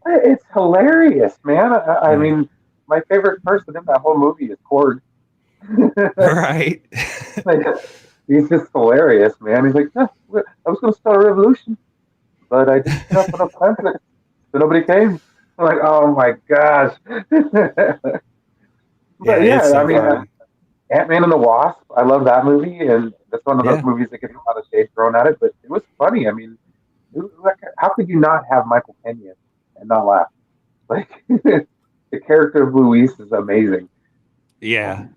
It's hilarious, man. I mean, my favorite person in that whole movie is Korg. Right. Like, he's just hilarious, man. He's like, I was going to start a revolution, but I didn't set up enough confidence, so nobody came. I'm like, oh my gosh. But yeah, so I mean, Ant-Man and the Wasp, I love that movie, and that's one of those movies that gets a lot of shade thrown at it, but it was funny. I mean, how could you not have Michael Pena and not laugh? Like, the character of Luis is amazing. Yeah.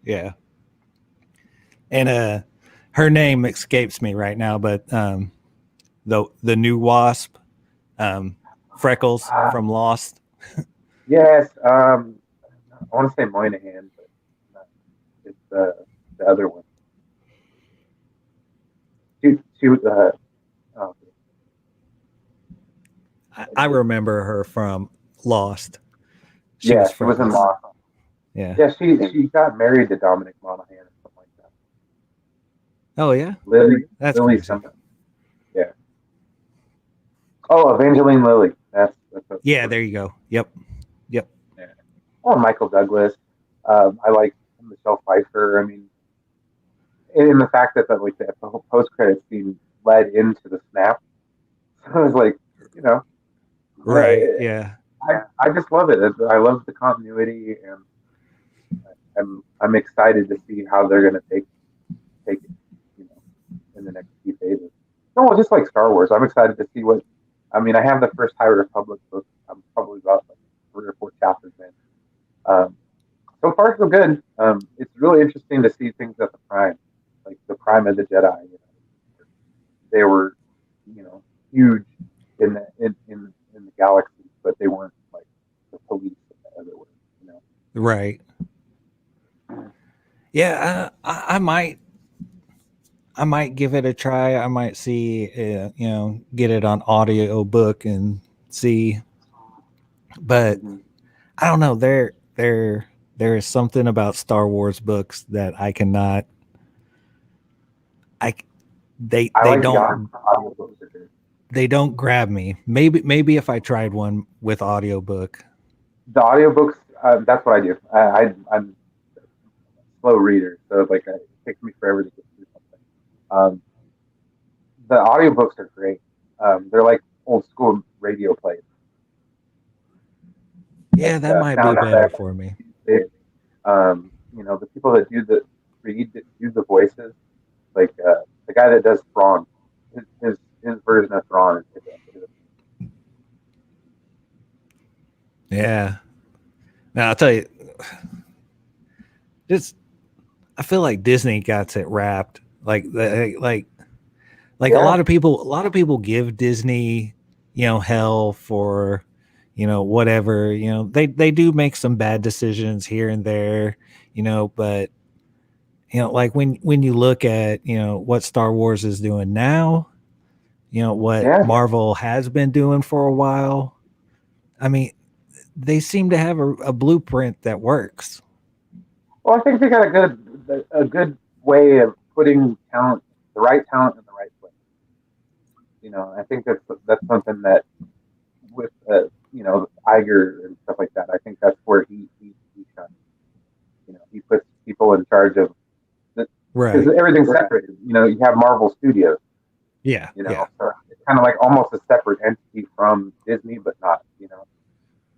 And her name escapes me right now, but the new Wasp, Freckles from Lost. Yes, I want to say Moynihan, but it's the other one. She was I remember her from Lost. She was in Lost. Yeah, she got married to Dominic Monaghan or something like that. Oh yeah, that's Lily something. Yeah. Oh, Evangeline Lilly. That's yeah. There you go. Yep. Yeah. Oh, Michael Douglas. I like Michelle Pfeiffer. I mean, in the fact that the post credits scene led into the snap, so I was like, right? Yeah. I just love it. I love the continuity, and I'm excited to see how they're going to take it, in the next few phases. No, just like Star Wars, I'm excited to see what. I mean, I have the first High Republic book. I'm probably about 3 or 4 chapters in. So far, so good. It's really interesting to see things at the prime, like the prime of the Jedi. They were, huge in the galaxy, but they weren't like the police everywhere. Right. Yeah, I might give it a try. I might see, get it on audio book and see. But I don't know. There is something about Star Wars books that I cannot. They don't grab me. Maybe if I tried one with audiobook. The audiobooks, that's what I do. I'm a slow reader, so it takes me forever to get through something. The audiobooks are great. They're like old school radio plays. Yeah, that might be better for me. The people that do the voices, like the guy that does Thrawn, his version of Thrawn is Yeah. Now I'll tell you, just I feel like Disney got it wrapped. Like Yeah, a lot of people give Disney, hell for, whatever, they do make some bad decisions here and there, but like when you look at, what Star Wars is doing now, what yeah. Marvel has been doing for a while. I mean, they seem to have a blueprint that works. Well, I think they got a good way of putting talent, the right talent in the right place. I think that's something that with Iger and stuff like that. I think that's where he shines. He puts people in charge of because Right. everything's separated. You have Marvel Studios. Yeah. Yeah. So it's kind of like almost a separate entity from Disney, but not.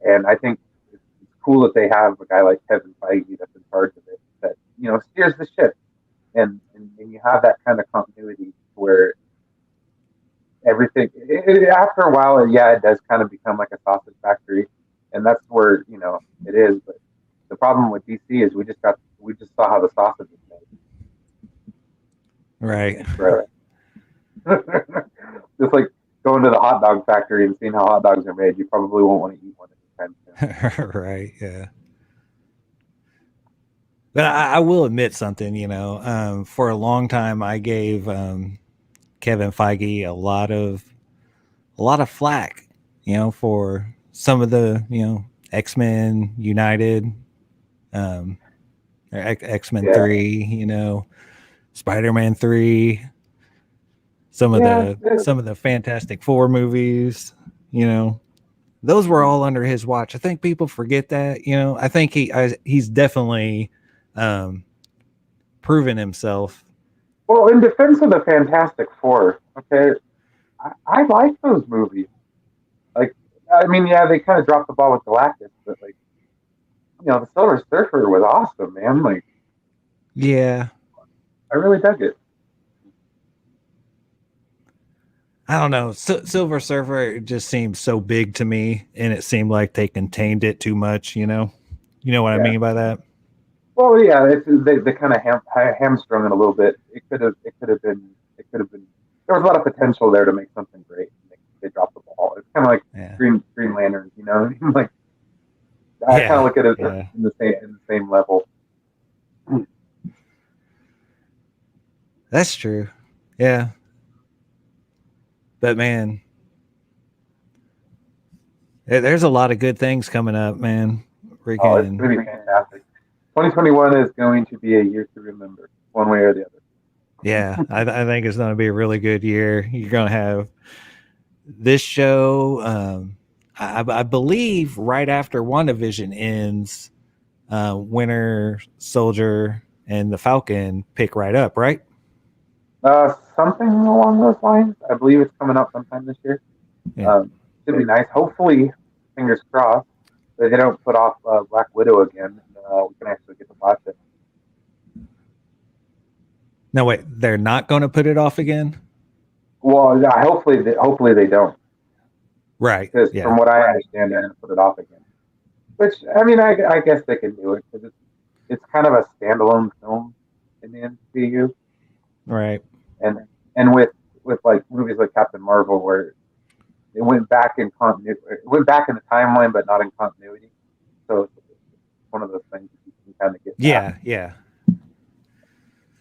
And I think it's cool that they have a guy like Kevin Feige that's in charge of it that steers the ship, and you have that kind of continuity where everything after a while, yeah, it does kind of become like a sausage factory, and that's where it is. But the problem with DC is we just saw how the sausage is Right. made. Right. Just like going to the hot dog factory and seeing how hot dogs are made, you probably won't want to eat one anytime soon. Right. Yeah. But I will admit something, for a long time I gave Kevin Feige a lot of flack, for some of the, X-Men United, um, or X-Men Yeah. 3, Spider-Man 3, Yeah. some of the Fantastic Four movies, those were all under his watch. I think people forget that, I think he's definitely um, proven himself. Well, in defense of the Fantastic Four, okay, I like those movies. Like, I mean, yeah, they kind of dropped the ball with Galactus, but like, the Silver Surfer was awesome, man. Like, Yeah. I really dug it. I don't know. Silver Surfer just seems so big to me, and it seemed like they contained it too much. You know what I Yeah. mean by that? Well, yeah, they kind of hamstrung it a little bit. It could have been. There was a lot of potential there to make something great. And they dropped the ball. It's kind of like Yeah. Green Lanterns, like I kind of Yeah. look at it Yeah. in the same level. That's true. Yeah. But man, there's a lot of good things coming up, man. Oh, it's Freaking going to be fantastic. 2021 is going to be a year to remember, one way or the other. yeah. I think it's going to be a really good year. You're going to have this show. I believe right after WandaVision ends, Winter Soldier and the Falcon pick right up, right? Something along those lines. I believe it's coming up sometime this year. Yeah. Should be nice. Hopefully, fingers crossed, that they don't put off Black Widow again. We can actually get to watch it. No, wait, they're not going to put it off again? Well, yeah, hopefully they don't. Right. Because Yeah. from what I understand, they're going to put it off again. Which I mean, I guess they can do it because it's kind of a standalone film in the MCU, Right. and with like movies like Captain Marvel where it went back in continuity, it went back in the timeline, but not in continuity. So it's one of those things that you can kind of get Yeah. past. Yeah.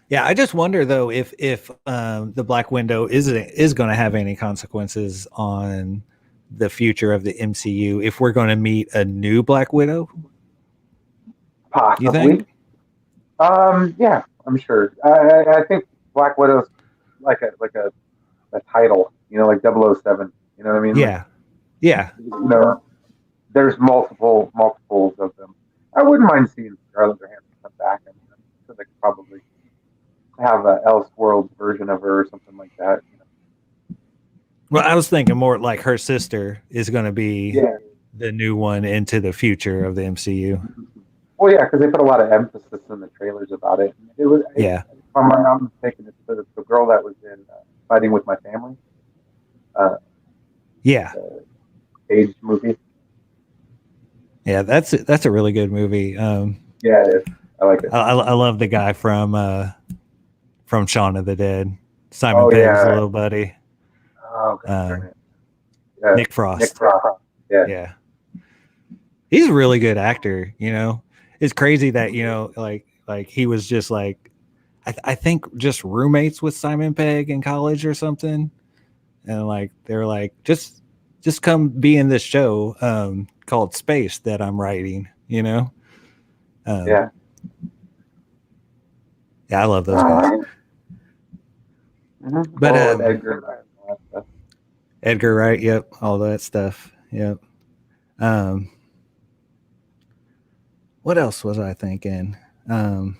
Yeah. I just wonder though if the Black Widow is going to have any consequences on the future of the MCU if we're going to meet a new Black Widow. You Possibly. think? Yeah, I'm sure. I think Black Widow's like a title, like 007. You know what I mean? Like, Yeah. Yeah. there's multiples of them. I wouldn't mind seeing Scarlett Johansson come back, and so they could probably have a Elseworlds version of her or something like that. Well, I was thinking more like her sister is going to be Yeah. the new one into the future of the MCU. Well, yeah, because they put a lot of emphasis in the trailers about it. If Yeah. I'm not mistaken, it's the girl that was in Fighting with My Family, Yeah. the Age movie. Yeah, that's a really good movie. Yeah, it is. I like it. I love the guy from Shaun of the Dead, Simon Oh Pegg's yeah. little buddy, Oh, God, Nick Nick Frost. Frost. Yeah. Yeah, he's a really good actor. It's crazy that like he was just like I think just roommates with Simon Pegg in college or something, and like they're like just come be in this show called Space that I'm writing. Yeah. Yeah, I love those guys. Mm-hmm. But Edgar Wright, yep, all that stuff, yep. Um, what else was I thinking? Um,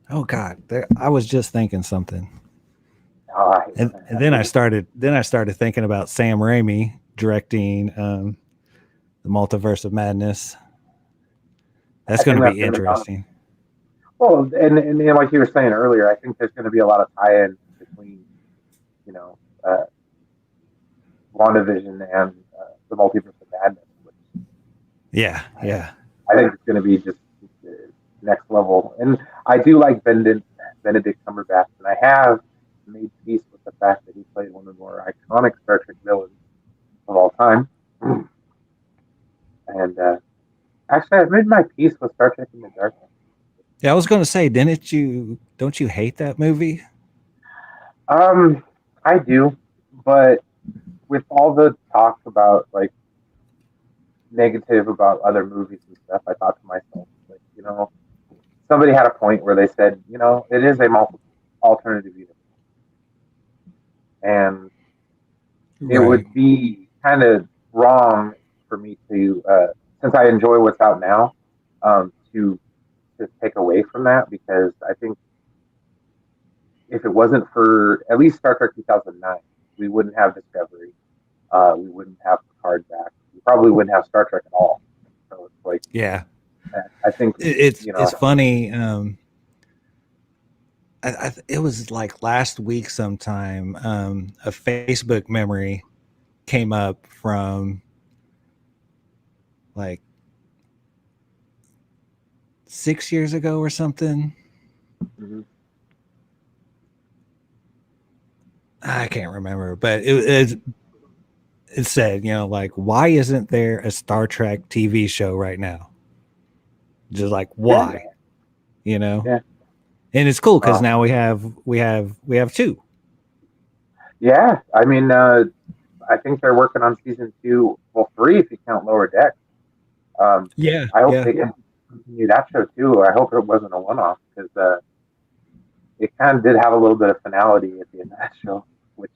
oh God, I was just thinking something, and then I started thinking about Sam Raimi directing the Multiverse of Madness. That's going to be interesting. Well, and like you were saying earlier, I think there's going to be a lot of tie-in between, you know, WandaVision and the Multiverse of Madness. Yeah. I think it's going to be just next level. And I do like Benedict Cumberbatch, and I have made peace with the fact that he played one of the more iconic Star Trek villains of all time. And actually, I've made my peace with Star Trek in the Dark. Yeah, I was going to say, don't you hate that movie? I do, but with all the talk about like negative about other movies and stuff, I thought to myself, like, somebody had a point where they said, it is a multiple alternative universe, and it would be kind of wrong for me to, since I enjoy what's out now, to take away from that, because I think if it wasn't for at least Star Trek 2009, we wouldn't have Discovery. We wouldn't have Picard back. We probably wouldn't have Star Trek at all. So it's like, yeah, I think it's funny. It was like last week sometime. A Facebook memory came up from like 6 years ago or something. Mm-hmm. I can't remember, but it said, like, why isn't there a Star Trek TV show right now? Just like, why? Yeah. And it's cool because now we have two. Yeah, I mean, I think they're working on season 2, well, 3 if you count Lower Deck. I hope they can continue that show too. I hope it wasn't a one-off, because it kind of did have a little bit of finality at the end of that show, which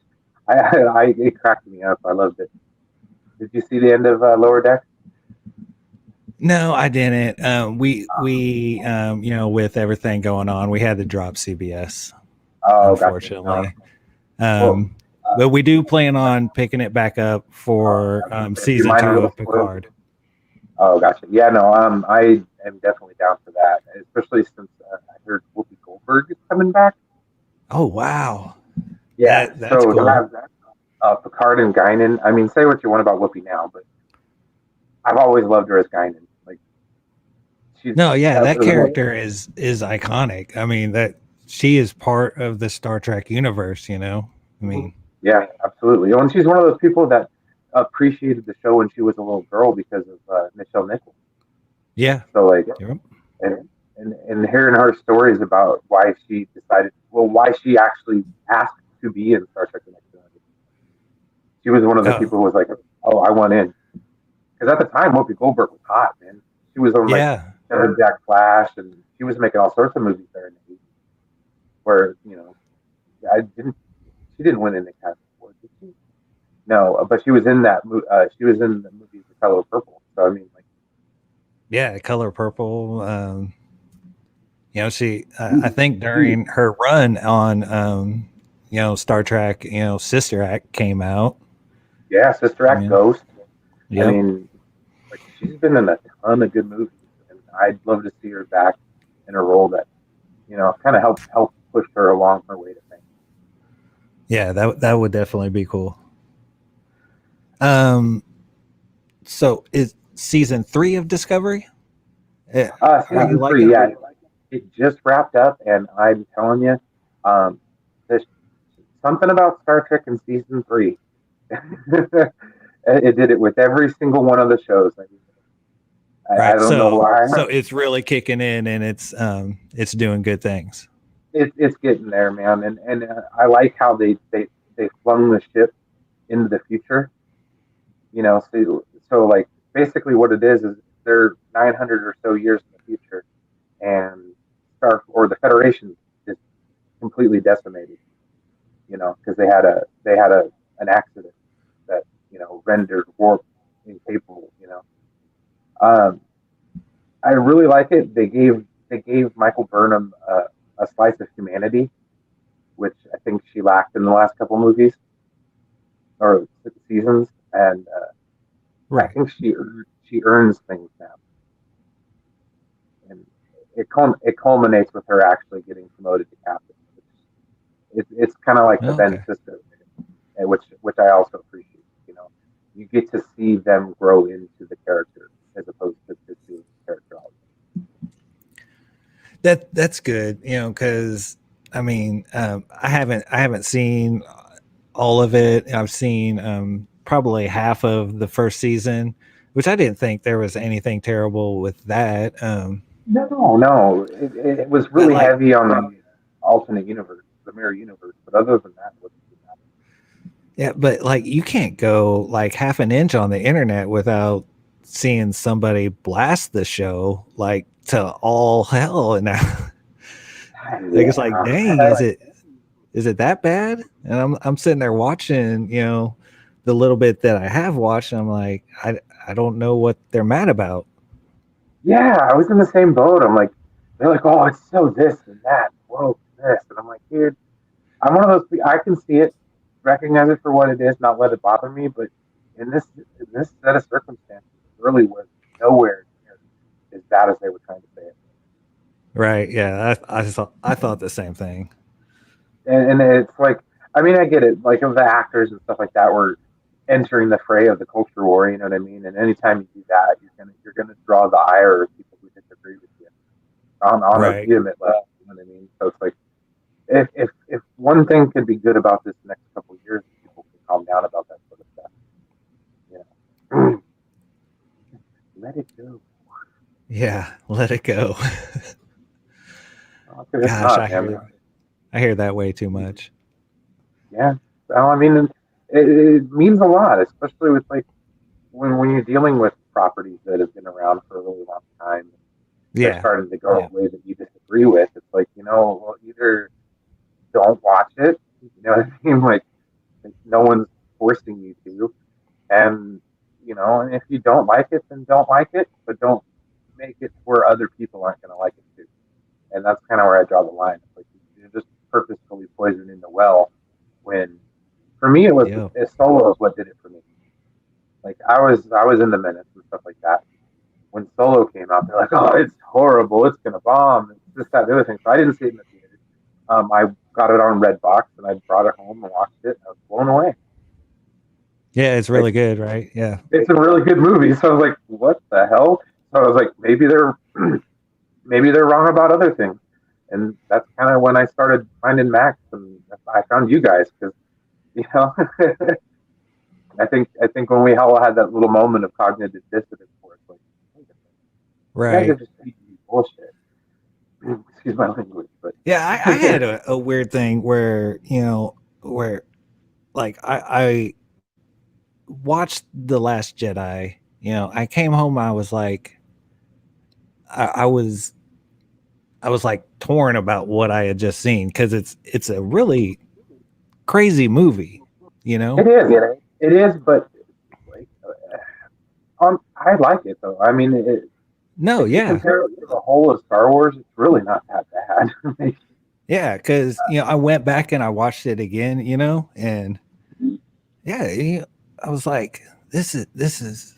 it cracked me up. I loved it. Did you see the end of Lower Deck? No, I didn't. We with everything going on, we had to drop CBS, unfortunately. Gotcha. But we do plan on picking it back up for season 2 of Picard. Oh, gotcha. Yeah, no, I am definitely down for that, especially since I heard Whoopi Goldberg is coming back. Oh, wow. Yeah, that's cool. To have Picard and Guinan. I mean, say what you want about Whoopi now, but I've always loved her as Guinan. Like, that character is iconic. I mean, that she is part of the Star Trek universe. I mean, yeah, absolutely. And she's one of those people that appreciated the show when she was a little girl because of Nichelle Nichols. Yeah. So like, and hearing her stories about why she actually asked to be in Star Trek: The Next Generation. She was one of the people who was like, "Oh, I want in," because at the time Whoopi Goldberg was hot, man. She was on like Jack Flash, and she was making all sorts of movies there in the 80s. Where she didn't win any Academy Award, did she? No, but she was in that. She was in the movie The Color Purple. So I mean, like, Color Purple. She. I think during her run on, Star Trek, Sister Act came out. Yeah, Sister Act, Ghost. Yep. I mean, like, she's been in a ton of good movies, and I'd love to see her back in a role that, kind of help push her along her way to fame. Yeah, that would definitely be cool. So is season 3 of Discovery? Season three, yeah, it just wrapped up, and I'm telling you, there's something about Star Trek in season three. It did it with every single one of the shows. I Right. don't know why. So it's really kicking in, and it's doing good things. It's getting there, man, and I like how they flung the ship into the future. You know, so like basically what it is they're 900 or so years in the future, and the Federation is completely decimated. You know, because they had an accident that rendered warp incapable. I really like it. They gave Michael Burnham a slice of humanity, which I think she lacked in the last couple movies or seasons, and I think she earns things now, and it culminates with her actually getting promoted to captain. It's kind of like the Ben sister, which I also appreciate. You get to see them grow into the character as opposed to just being the character all the time. That's good, because I mean, I haven't seen all of it. I've seen probably half of the first season, which I didn't think there was anything terrible with that. No, it was really heavy on the alternate universe, the mirror universe, but other than that, it wasn't too bad. Yeah, but like you can't go like half an inch on the internet without seeing somebody blast the show like to all hell, and like it's like, dang, is it that bad? And I'm sitting there watching, the little bit that I have watched, and I'm like, I don't know what they're mad about. Yeah, I was in the same boat. I'm like, they're like, oh, it's so this and that, whoa, this, and I'm like, dude, I'm one of those. I can see it, recognize it for what it is, not let it bother me. But in this set of circumstances, it really was nowhere near as bad as they were trying to say it. Right? Yeah, I thought the same thing. And it's like, I mean, I get it. Like, of the actors and stuff like that were entering the fray of the culture war. You know what I mean? And anytime you do that, you're gonna draw the ire of people who disagree with you on a legitimate level. You know what I mean? So it's like, if one thing could be good about this next couple of years, people can calm down about that sort of stuff. Let it go. Yeah, let it go. Gosh, I hear that way too much. Yeah, well, I mean, it means a lot, especially with like when you're dealing with properties that have been around for a really long time. They're starting to go a way that you disagree with. It's like, well, either don't watch it, you know what I mean? Like, no one's forcing you to, and and if you don't like it, then don't like it, but don't make it where other people aren't going to like it too. And that's kind of where I draw the line. It's like, you're just purposefully poisoning the well. When for me, it was Solo is what did it for me. Like, I was in the minutes and stuff like that. When Solo came out, they're like, "Oh, it's horrible. It's gonna bomb. It's this, that, the other thing." So I didn't see it in the theater. I got it on Redbox and I brought it home and watched it. And I was blown away. Yeah, it's really good, right? Yeah, it's a really good movie. So I was like, "What the hell?" So I was like, maybe they're wrong about other things. And that's kind of when I started finding Max, and I found you guys because I think when we all had that little moment of cognitive dissonance, where it's like, right, you guys are just bullshit. Excuse my language, but yeah, I had a weird thing where where like I watched The Last Jedi. I came home, I was like, I was like torn about what I had just seen because it's a really crazy movie. It is, but like, I like it though. I mean, if you compare it to the whole of Star Wars, it's really not that bad. Yeah, because I went back and I watched it again, and yeah, I was like, this is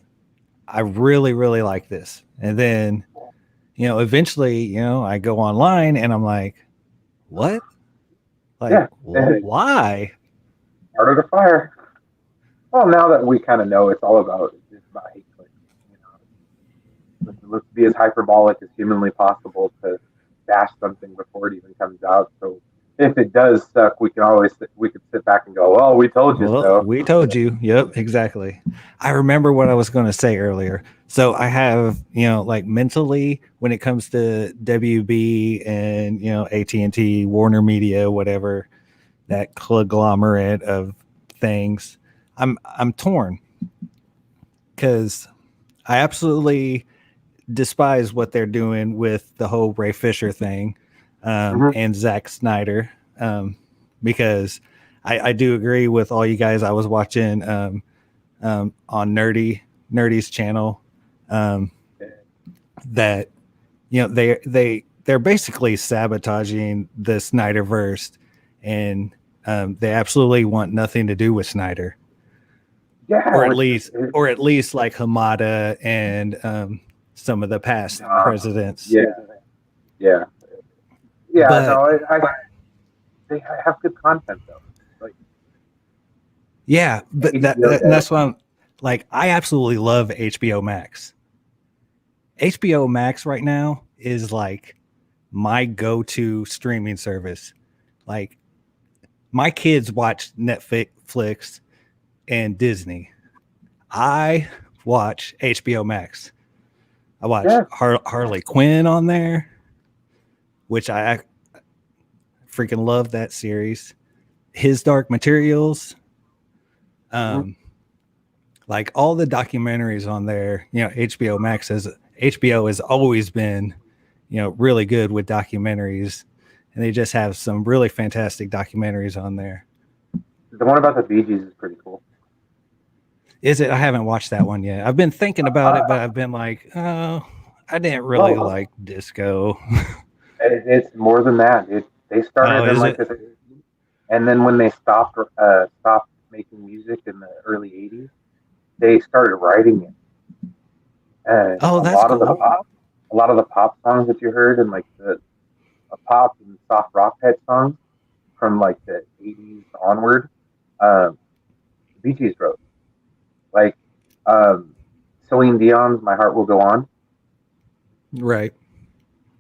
I really, really like this. And then eventually I go online and I'm like, what? Like, why? Started a fire. Well, now that we kind of know it's all about hate clicks, you know, let's be as hyperbolic as humanly possible to bash something before it even comes out. So if it does suck, we could sit back and go, "Well, we told you Well, so." we told you. Yep, exactly. I remember what I was going to say earlier. So I have, like mentally when it comes to WB and, AT&T, Warner Media, whatever, that conglomerate of things, I'm torn because I absolutely despise what they're doing with the whole Ray Fisher thing, Mm-hmm. and Zack Snyder, because I do agree with all you guys. I was watching on Nerdy's channel, um, that they're basically sabotaging the Snyderverse, and they absolutely want nothing to do with Snyder. Yeah, or at least like Hamada and some of the past presidents. Yeah. But No, they have good content though. Like, yeah, but that's why I'm like, I absolutely love HBO Max. HBO Max right now is like my go-to streaming service. Like, my kids watch Netflix and Disney. I watch HBO Max. I watch Yeah, Harley Quinn on there, which I freaking love that series. His Dark Materials, mm-hmm. like all the documentaries on there. HBO has always been, really good with documentaries, and they just have some really fantastic documentaries on there. The one about the Bee Gees is pretty cool. Is it? I haven't watched that one yet. I've been thinking about it, but I've been like, oh, I didn't really like disco. It's more than that. They started in like this, and then when they stopped making music in the early '80s, they started writing it. And That's cool. A lot of the pop songs that you heard, and like the pop and soft rock type songs from like the '80s onward, um, Bee Gees wrote. Like Celine Dion's "My Heart Will Go On." Right.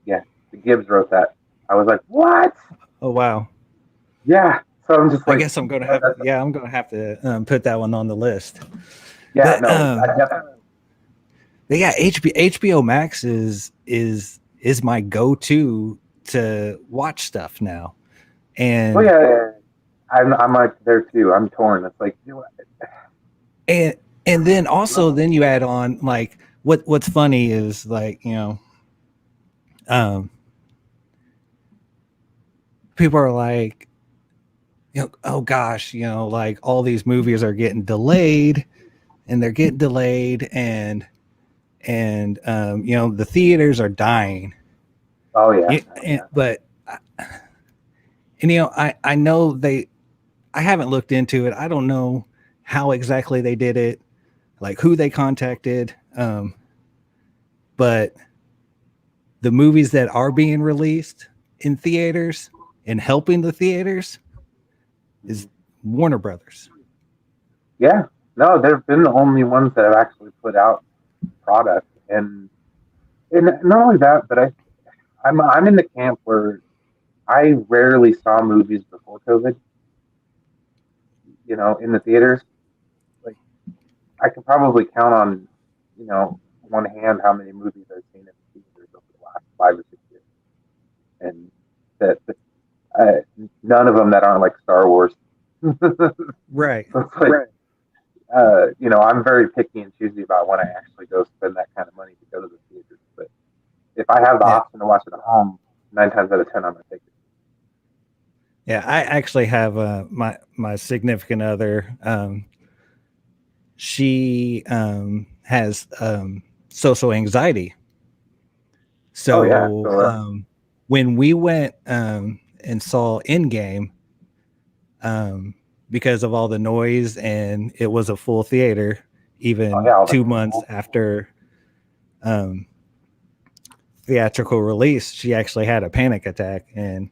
Yeah, the Gibbs wrote that. I was like, what? Oh wow. Yeah. So I'm just like, I guess I'm gonna have. Yeah, I'm gonna have to put that one on the list. Yeah, But, no, I definitely. Yeah, HBO Max is my go-to to watch stuff now. And well, yeah, I'm like there too. I'm torn. It's like, and then also then you add on like what's funny is like, um people are like, oh gosh, like all these movies are getting delayed, and they're getting delayed, and the theaters are dying. oh yeah, But and I know I haven't looked into it. I don't know how exactly they did it, like who they contacted. But the movies that are being released in theaters and helping the theaters is Warner Brothers. Yeah, no, they've been the only ones that have actually put out product, and not only that, but I'm in the camp where I rarely saw movies before COVID. In the theaters, like I could probably count on, one hand how many movies I've seen in the theaters over the last 5 or 6 years, and that none of them that aren't like Star Wars. Right. Like, I'm very picky and choosy about when I actually go spend that kind of money to go to the theaters. But if I have the option to watch it at home, 9 times out of 10, I'm gonna take it. Yeah, I actually have my significant other. She has social anxiety. So when we went and saw Endgame, because of all the noise, and it was a full theater, even 2 months after theatrical release, she actually had a panic attack, and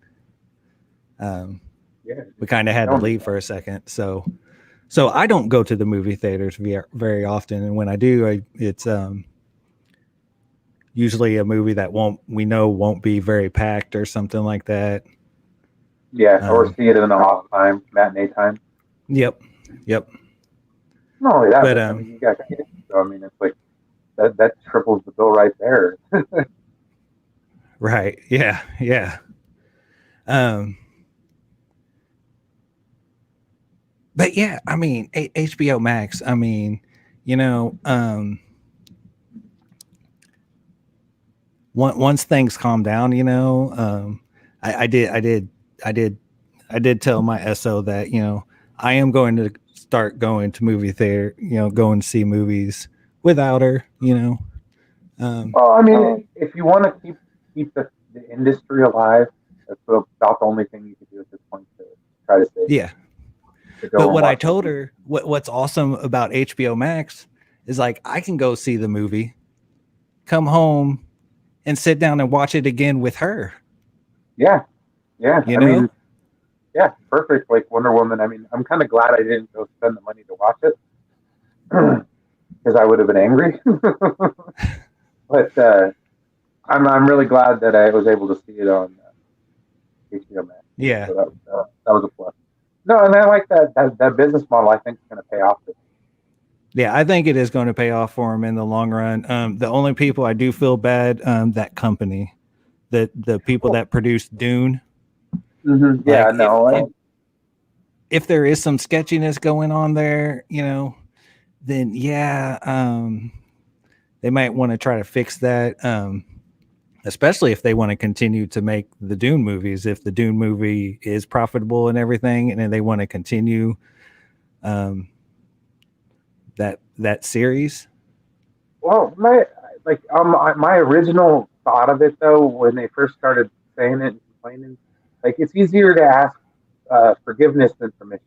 we kind of had to leave for a second. So I don't go to the movie theaters very often, and when I do, it's usually a movie that won't be very packed or something like that. Yeah, or see it in the off time, matinee time. Yep. Not only that, but I mean, you got kids, so I mean, it's like that triples the bill right there. Right. Yeah. But yeah, I mean, HBO Max. I mean, once things calm down, I did tell my SO that I am going to start going to movie theater, going to see movies without her. Well, I mean, if you want to keep the industry alive, that's about the only thing you can do at this point to try to save. Yeah. But what I told her, what's awesome about HBO Max is like I can go see the movie, come home, and sit down and watch it again with her. Yeah. I mean, yeah, perfect. Like Wonder Woman. I mean, I'm kind of glad I didn't go spend the money to watch it because I would have been angry. But I'm really glad that I was able to see it on HBO Max. Yeah. So that was a plus. No, and I like that business model. I think is going to pay off. Yeah, I think it is going to pay off for him in the long run. The only people I do feel bad, that company, the people that produced Dune. Mm-hmm. Yeah, no. If there is some sketchiness going on there, then they might want to try to fix that. Especially if they want to continue to make the Dune movies. If the Dune movie is profitable and everything, and then they want to continue that series. Well, my original thought of it though, when they first started saying it and complaining, like it's easier to ask forgiveness than permission.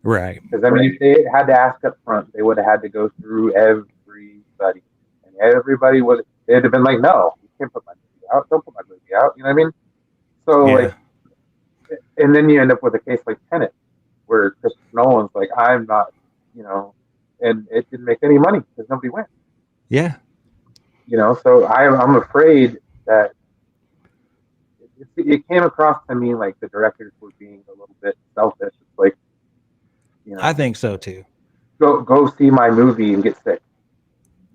Right. Because I mean, if they had to ask up front, they would have had to go through everybody, and everybody they'd have been like, "No, you can't put my movie out. Don't put my movie out." You know what I mean? So like, and then you end up with a case like Tenet, where Christopher Nolan's like, "I'm not," and it didn't make any money because nobody went. Yeah. So I'm afraid that it came across to me like the directors were being a little bit selfish. It's like, I think so too. Go see my movie and get sick.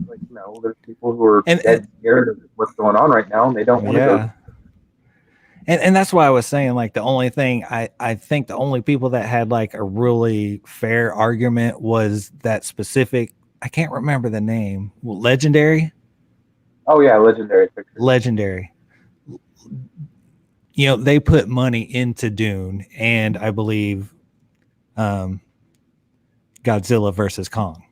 Like, there's people who are dead scared of what's going on right now, and they don't want to go. And that's why I was saying, like, the only thing I think the only people that had like a really fair argument was that specific. I can't remember the name. Legendary. Oh yeah, Legendary Pictures. Legendary. They put money into Dune, and I believe Godzilla versus Kong.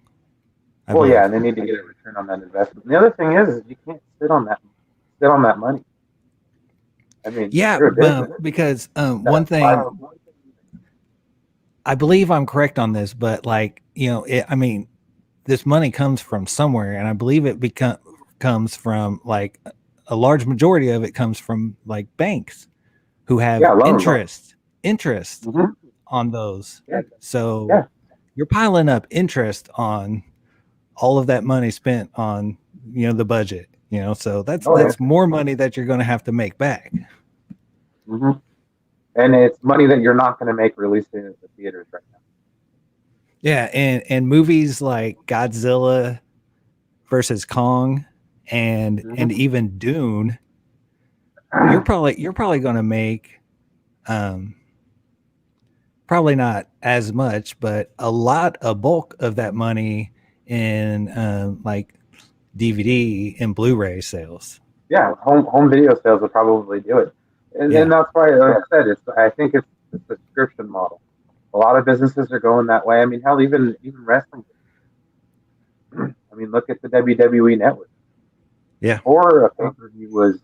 Yeah, and they need to get a return on that investment. And the other thing is you can't sit on that money. I mean, because one thing, I believe I'm correct on this, but like, this money comes from somewhere, and I believe it comes from like a large majority of it comes from like banks who have interest mm-hmm. on those. Yeah. So you're piling up interest on all of that money spent on, the budget, so that's more money that you're going to have to make back. Mm-hmm. And it's money that you're not going to make releasing at the theaters right now. Yeah. And movies like Godzilla versus Kong and even Dune, you're probably going to make, probably not as much, but a bulk of that money in like DVD and Blu-ray sales. Yeah, home video sales will probably do it, and that's why, like I said, I think it's the subscription model. A lot of businesses are going that way. I mean, hell, even wrestling. I mean, look at the WWE Network. Yeah. Before a pay-per-view was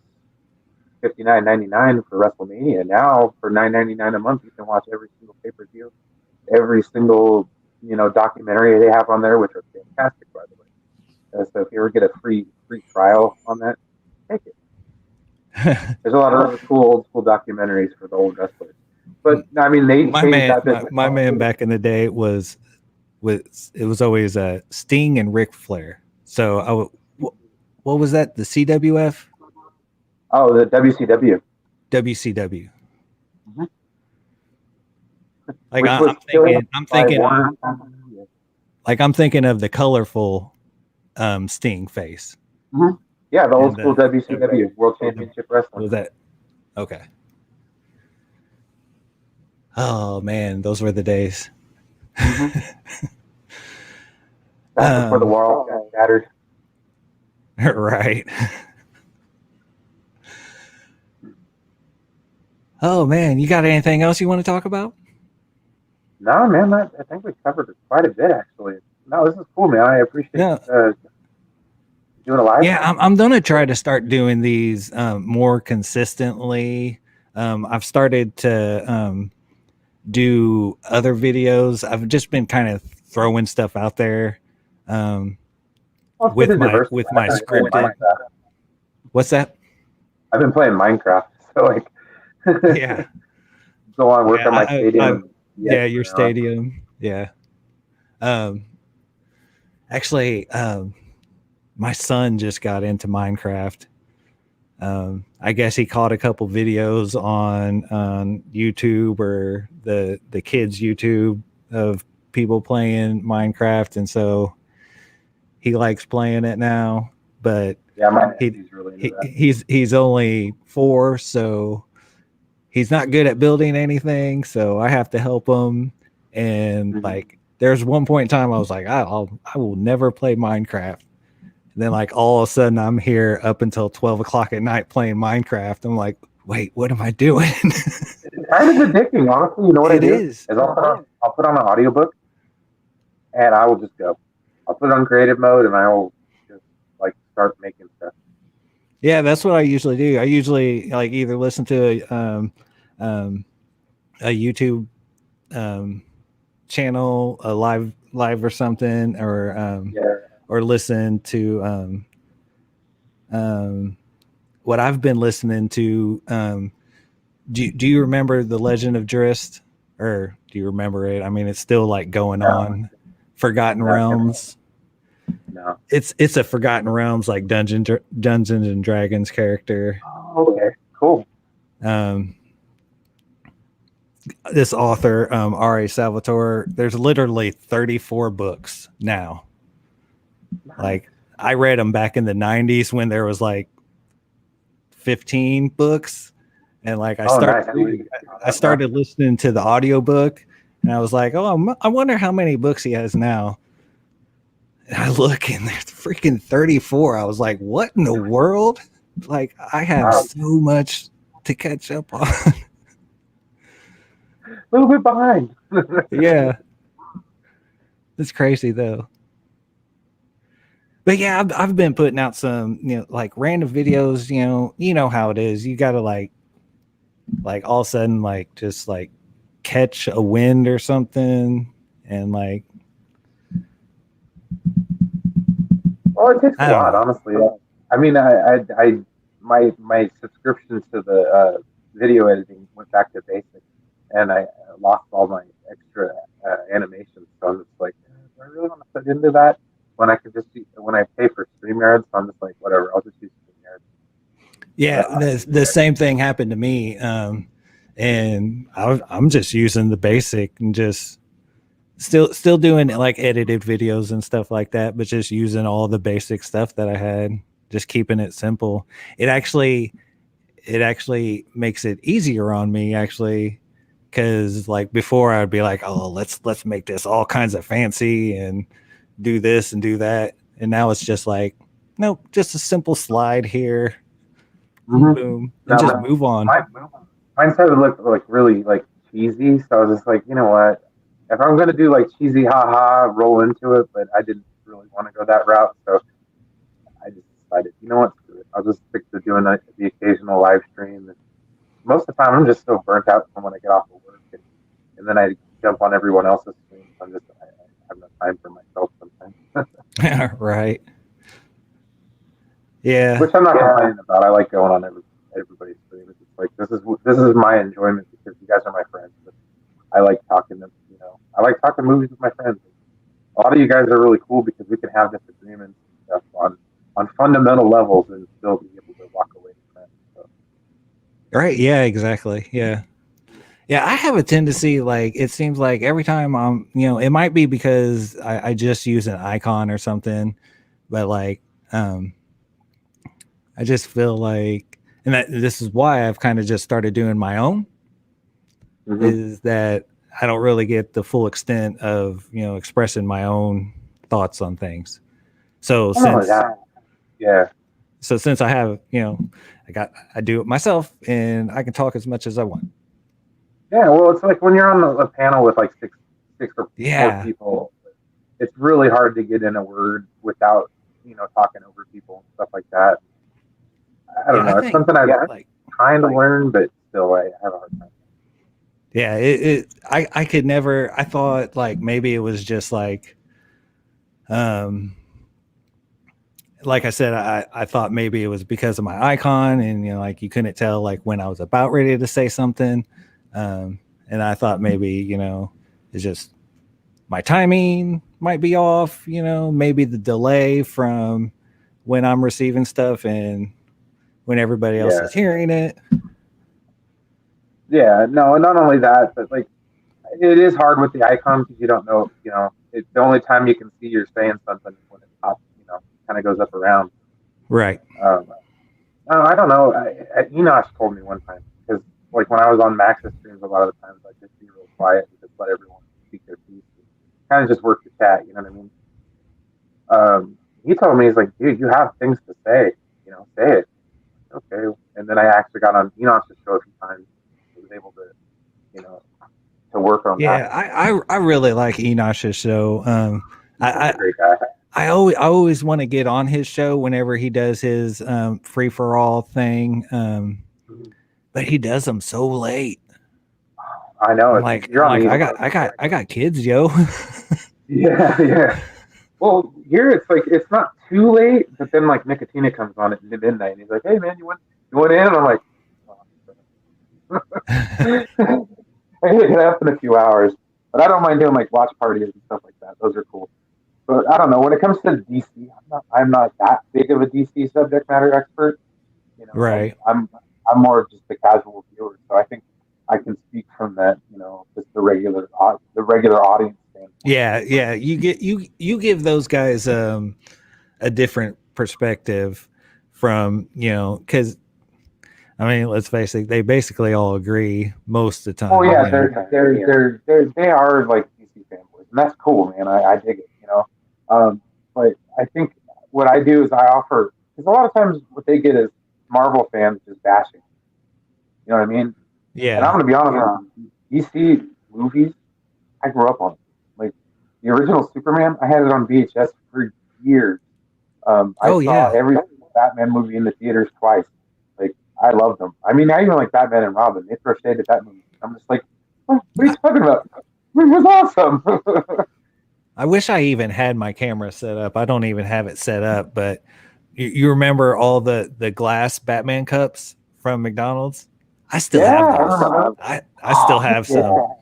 $59.99 for WrestleMania. Now for $9.99 a month, you can watch every single pay-per-view, every single documentary they have on there, which are fantastic, by the way. So if you ever get a free trial on that, take it. There's a lot of really cool old school documentaries for the old wrestlers. But I mean, they my changed man, that. my man back in the day was always Sting and Ric Flair. So what was that? The CWF? Oh, the WCW. WCW. Mm-hmm. Like I'm thinking of the colorful Sting face. Mm-hmm. Yeah, the old school WCW World Championship Wrestling. Was that okay? Oh man, those were the days. Mm-hmm. That's before the world got shattered. Right. Oh man, you got anything else you want to talk about? No, man, I think we covered quite a bit actually. No, this is cool, man. I appreciate doing a live. Yeah, I'm gonna try to start doing these more consistently. I've started to do other videos. I've just been kind of throwing stuff out there with my scripted. What's that? I've been playing Minecraft, so like, yeah, go on work on my stadium. Your stadium. Yeah. Actually, my son just got into Minecraft. I guess he caught a couple videos on YouTube or the kids' YouTube of people playing Minecraft, and so he likes playing it now. But he's really into that. He's only 4, so he's not good at building anything. So I have to help him. And like, there's one point in time I was like, I will never play Minecraft. And then like all of a sudden I'm here up until 12 o'clock at night playing Minecraft. I'm like, wait, what am I doing? It's kind of addicting, honestly. You know what it is? I'll put on an audiobook and I will just go. I'll put it on creative mode and I will just like start making stuff. Yeah, that's what I usually do. I usually like either listen to a YouTube channel, a live or something, or listen to what I've been listening to. Do you remember The Legend of Drizzt, or do you remember it? I mean, it's still like going on. Forgotten Realms. No, it's a Forgotten Realms like Dungeons and Dragons character. Oh, okay, cool. This author, R.A. Salvatore, there's literally 34 books now. Nice. Like I read them back in the 90s when there was like 15 books, and like I started listening to the audiobook, and I was like, oh, I wonder how many books he has now. And I look, and there's freaking 34. I was like, what in the world? Like I have so much to catch up on. A little bit behind. Yeah. It's crazy though. But yeah, I've been putting out some, like random videos, you know how it is. You got to like all of a sudden, like just like catch a wind or something. And like, well, it takes a lot, honestly. I mean, my subscriptions to the video editing went back to basics, and I lost all my extra animations. So I'm just like, do I really want to put into that when I could just when I pay for StreamYard? So I'm just like, whatever, I'll just use StreamYard. Yeah, the same thing happened to me, and I'm just using the basic and just still doing like edited videos and stuff like that, but just using all the basic stuff that I had, just keeping it simple. It actually makes it easier on me actually, because like before I'd be like, oh, let's make this all kinds of fancy and do this and do that, and now it's just like, nope, just a simple slide here, boom, and just move on. Mine started to look like really like cheesy, so I was just like, you know what, if I'm gonna do like cheesy haha roll into it, but I didn't really want to go that route, so I just decided, you know what, screw it. I'll just stick to doing the occasional live stream. And most of the time I'm just so burnt out from when I get off of work, and then I jump on everyone else's stream. I have no time for myself sometimes. Right. Yeah. Which I'm not complaining about. I like going on everybody's stream. It's Like this is my enjoyment because you guys are my friends. I like talking to I like talking movies with my friends. A lot of you guys are really cool because we can have disagreements and stuff on fundamental levels and still be able to walk away with friends. So. Right? Yeah, exactly. Yeah. Yeah, I have a tendency, like, it seems like every time I'm, it might be because I just use an icon or something, but like, I just feel like, and this is why I've kind of just started doing my own, is that I don't really get the full extent of, expressing my own thoughts on things. So since I have, I do it myself and I can talk as much as I want. Yeah, well, it's like when you're on a panel with like six or more people, it's really hard to get in a word without, talking over people and stuff like that. I don't know. It's something I'm trying to learn, but still I have a hard time. Yeah, I could never. I thought like maybe it was just like I said, I thought maybe it was because of my icon and, like you couldn't tell like when I was about ready to say something. And I thought maybe, it's just my timing might be off, maybe the delay from when I'm receiving stuff and when everybody else is hearing it. Yeah, no, not only that, but like it is hard with the icon because you don't know, it's the only time you can see you're saying something when it's up, kind of goes up around. Right. I don't know. Enosh told me one time because like when I was on Max's streams, a lot of the times I'd just be real quiet and just let everyone speak their piece. Kind of just work the chat, you know what I mean? He told me, he's like, dude, you have things to say, say it. Okay. And then I actually got on Enosh's show a few times. I was able to, to work on that. Yeah, I really like Enosh's show. He's a great guy. I always want to get on his show whenever he does his free for all thing, but he does them so late. I know. I'm like I got kids, yo. yeah. Well, here it's not too late, but then like Nicotina comes on at midnight, and he's like, "Hey man, you want in?" And I'm like, oh. It can happen in a few hours, but I don't mind doing like watch parties and stuff like that. Those are cool. But I don't know. When it comes to DC, I'm not that big of a DC subject matter expert. Right. I'm more of just the casual viewer, so I think I can speak from that. Just the regular audience standpoint. Yeah. You give those guys a different perspective from because. I mean, let's face it, they basically all agree most of the time. Oh yeah, they are like DC fanboys, and that's cool, man. I dig it, but I think what I do is I offer, because a lot of times what they get is Marvel fans just bashing. You know what I mean? Yeah. And I'm gonna be honest, DC movies, I grew up on. Like the original Superman, I had it on VHS for years. I saw every Batman movie in the theaters twice. I love them. I mean, I even like Batman and Robin. They throw shade at that movie. I'm just like, what are you talking about? It was awesome. I wish I even had my camera set up. I don't even have it set up, but you remember all the glass Batman cups from McDonald's? I still have those. I still have some.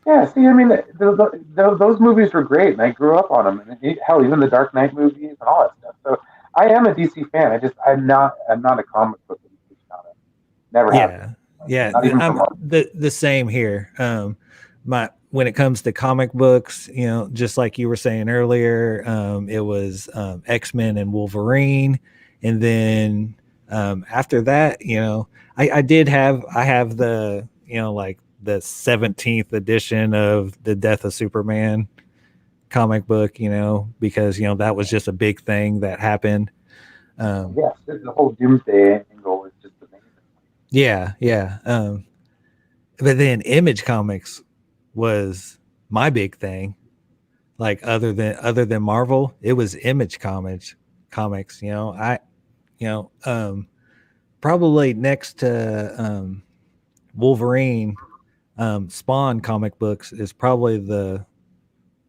Yeah, see, I mean, those movies were great, and I grew up on them. And hell, even the Dark Knight movies and all that stuff. So I am a DC fan. I'm not a comic book aficionado. Never have. Yeah. I'm the same here. When it comes to comic books, just like you were saying earlier, it was X-Men and Wolverine, and then after that, I have the like the 17th edition of the Death of Superman comic book, because that was just a big thing that happened. Yes, the whole Doomsday angle was just amazing. Yeah. But then Image Comics was my big thing. Like other than Marvel, it was Image Comics. Probably next to Wolverine, Spawn comic books is probably the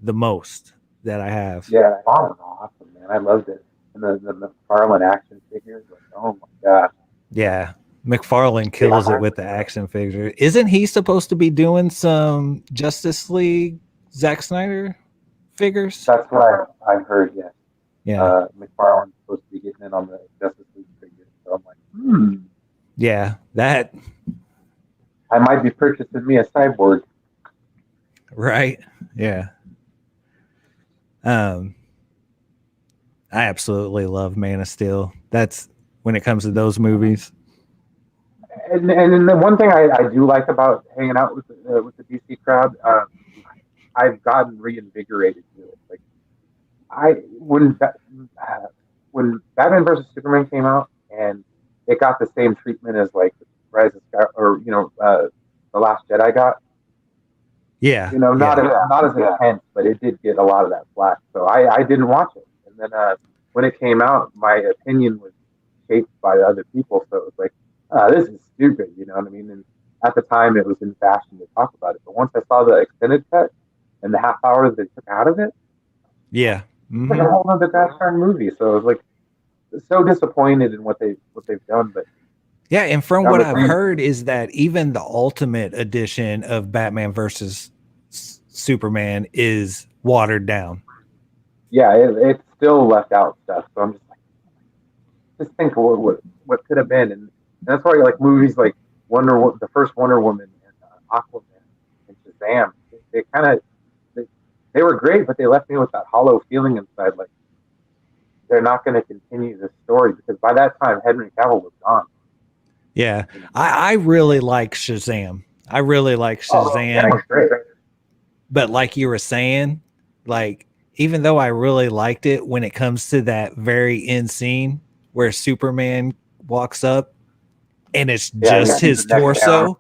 most that I have. Yeah, Spawn was awesome, man. I loved it. And the McFarlane action figures, like, oh my god. Yeah. McFarlane kills it with the action figure. Isn't he supposed to be doing some Justice League Zack Snyder figures? That's what I've heard, yes. Yeah. McFarlane's supposed to be getting in on the Justice League figures. So I'm like, Yeah, that. I might be purchasing me a cyborg. Right. Yeah. I absolutely love Man of Steel. That's when it comes to those movies. And then the one thing I do like about hanging out with the DC crowd, I've gotten reinvigorated to it. Like when Batman versus Superman came out and it got the same treatment as like Rise of Sky or The Last Jedi got. Yeah. Not as intense, but it did get a lot of that flack. So I didn't watch it. And then when it came out, my opinion was shaped by other people. So it was like, this is stupid, you know what I mean? And at the time, it was in fashion to talk about it. But once I saw the extended cut and the half hour that they took out of it, yeah, it's like a whole other gosh darn movie. So it was like so disappointed in what they've done. But yeah, and from what I've heard is that even the Ultimate edition of Batman versus Superman is watered down. Yeah, it still left out stuff. So I'm just like, just think what could have been, and that's why like movies like the first Wonder Woman and Aquaman and Shazam, they kind of they were great, but they left me with that hollow feeling inside, like they're not going to continue this story because by that time Henry Cavill was gone. Yeah, I really like Shazam. I really like Shazam. Oh, great. But like you were saying, like even though I really liked it, when it comes to that very end scene where Superman walks up and it's just his torso,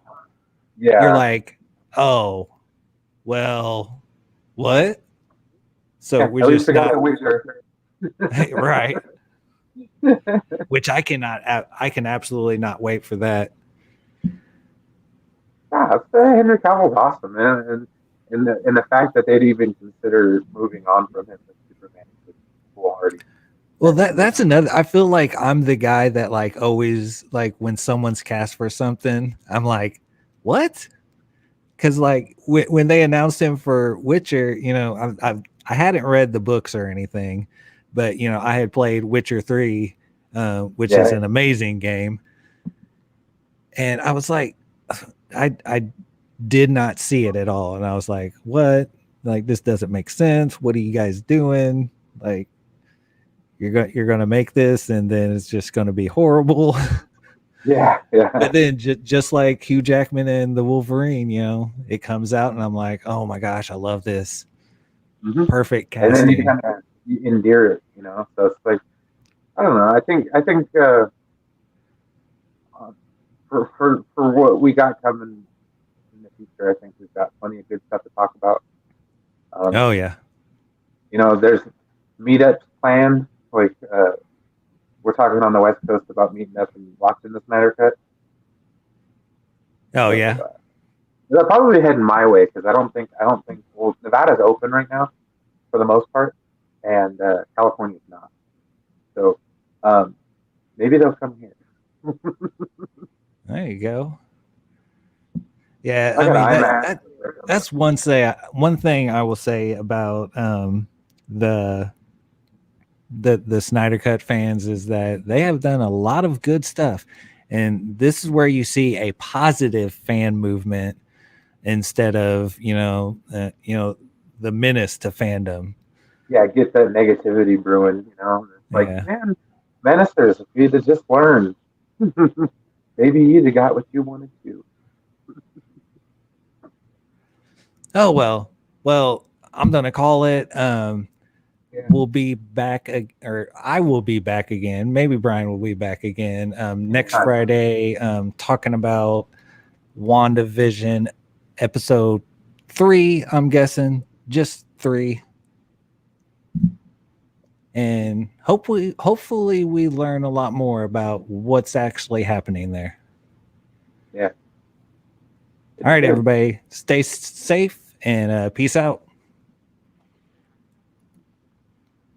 you're like, oh, well, what? So we're just not the Witcher. right. Which I can absolutely not wait for that. Yeah, Henry Cavill's awesome, man, and the fact that they'd even consider moving on from him as Superman is cool already. Well, that's another. I feel like I'm the guy that like always like when someone's cast for something, I'm like, what? Because like when they announced him for Witcher, I hadn't read the books or anything, but I had played Witcher 3, which is an amazing game, and I was like, I did not see it at all, and I was like, what? Like this doesn't make sense. What are you guys doing? Like you're gonna make this, and then it's just gonna be horrible. Yeah. But then just like Hugh Jackman and the Wolverine, it comes out, and I'm like, oh my gosh, I love this. Mm-hmm. Perfect casting. And then you kind of endear it, So it's like, I don't know. I think for what we got coming in the future, I think we've got plenty of good stuff to talk about. Oh yeah. There's meetups planned. Like we're talking on the West Coast about meeting up and watching the Snyder Cut. Oh yeah. They're probably heading my way because I don't think Nevada's open right now for the most part, and California's not. So maybe they'll come here. There you go. Yeah, I mean that's one thing I will say about the Snyder Cut fans is that they have done a lot of good stuff, and this is where you see a positive fan movement instead of the menace to fandom. Yeah, get that negativity brewing. It's like, man, ministers, if you'd have just learned, maybe you'd have got what you wanted to. Oh well, I'm gonna call it. We'll be back, or I will be back again. Maybe Brian will be back again next Friday, talking about WandaVision episode 3. I'm guessing just 3, and hopefully we learn a lot more about what's actually happening there. Yeah. All right, everybody, stay safe and peace out.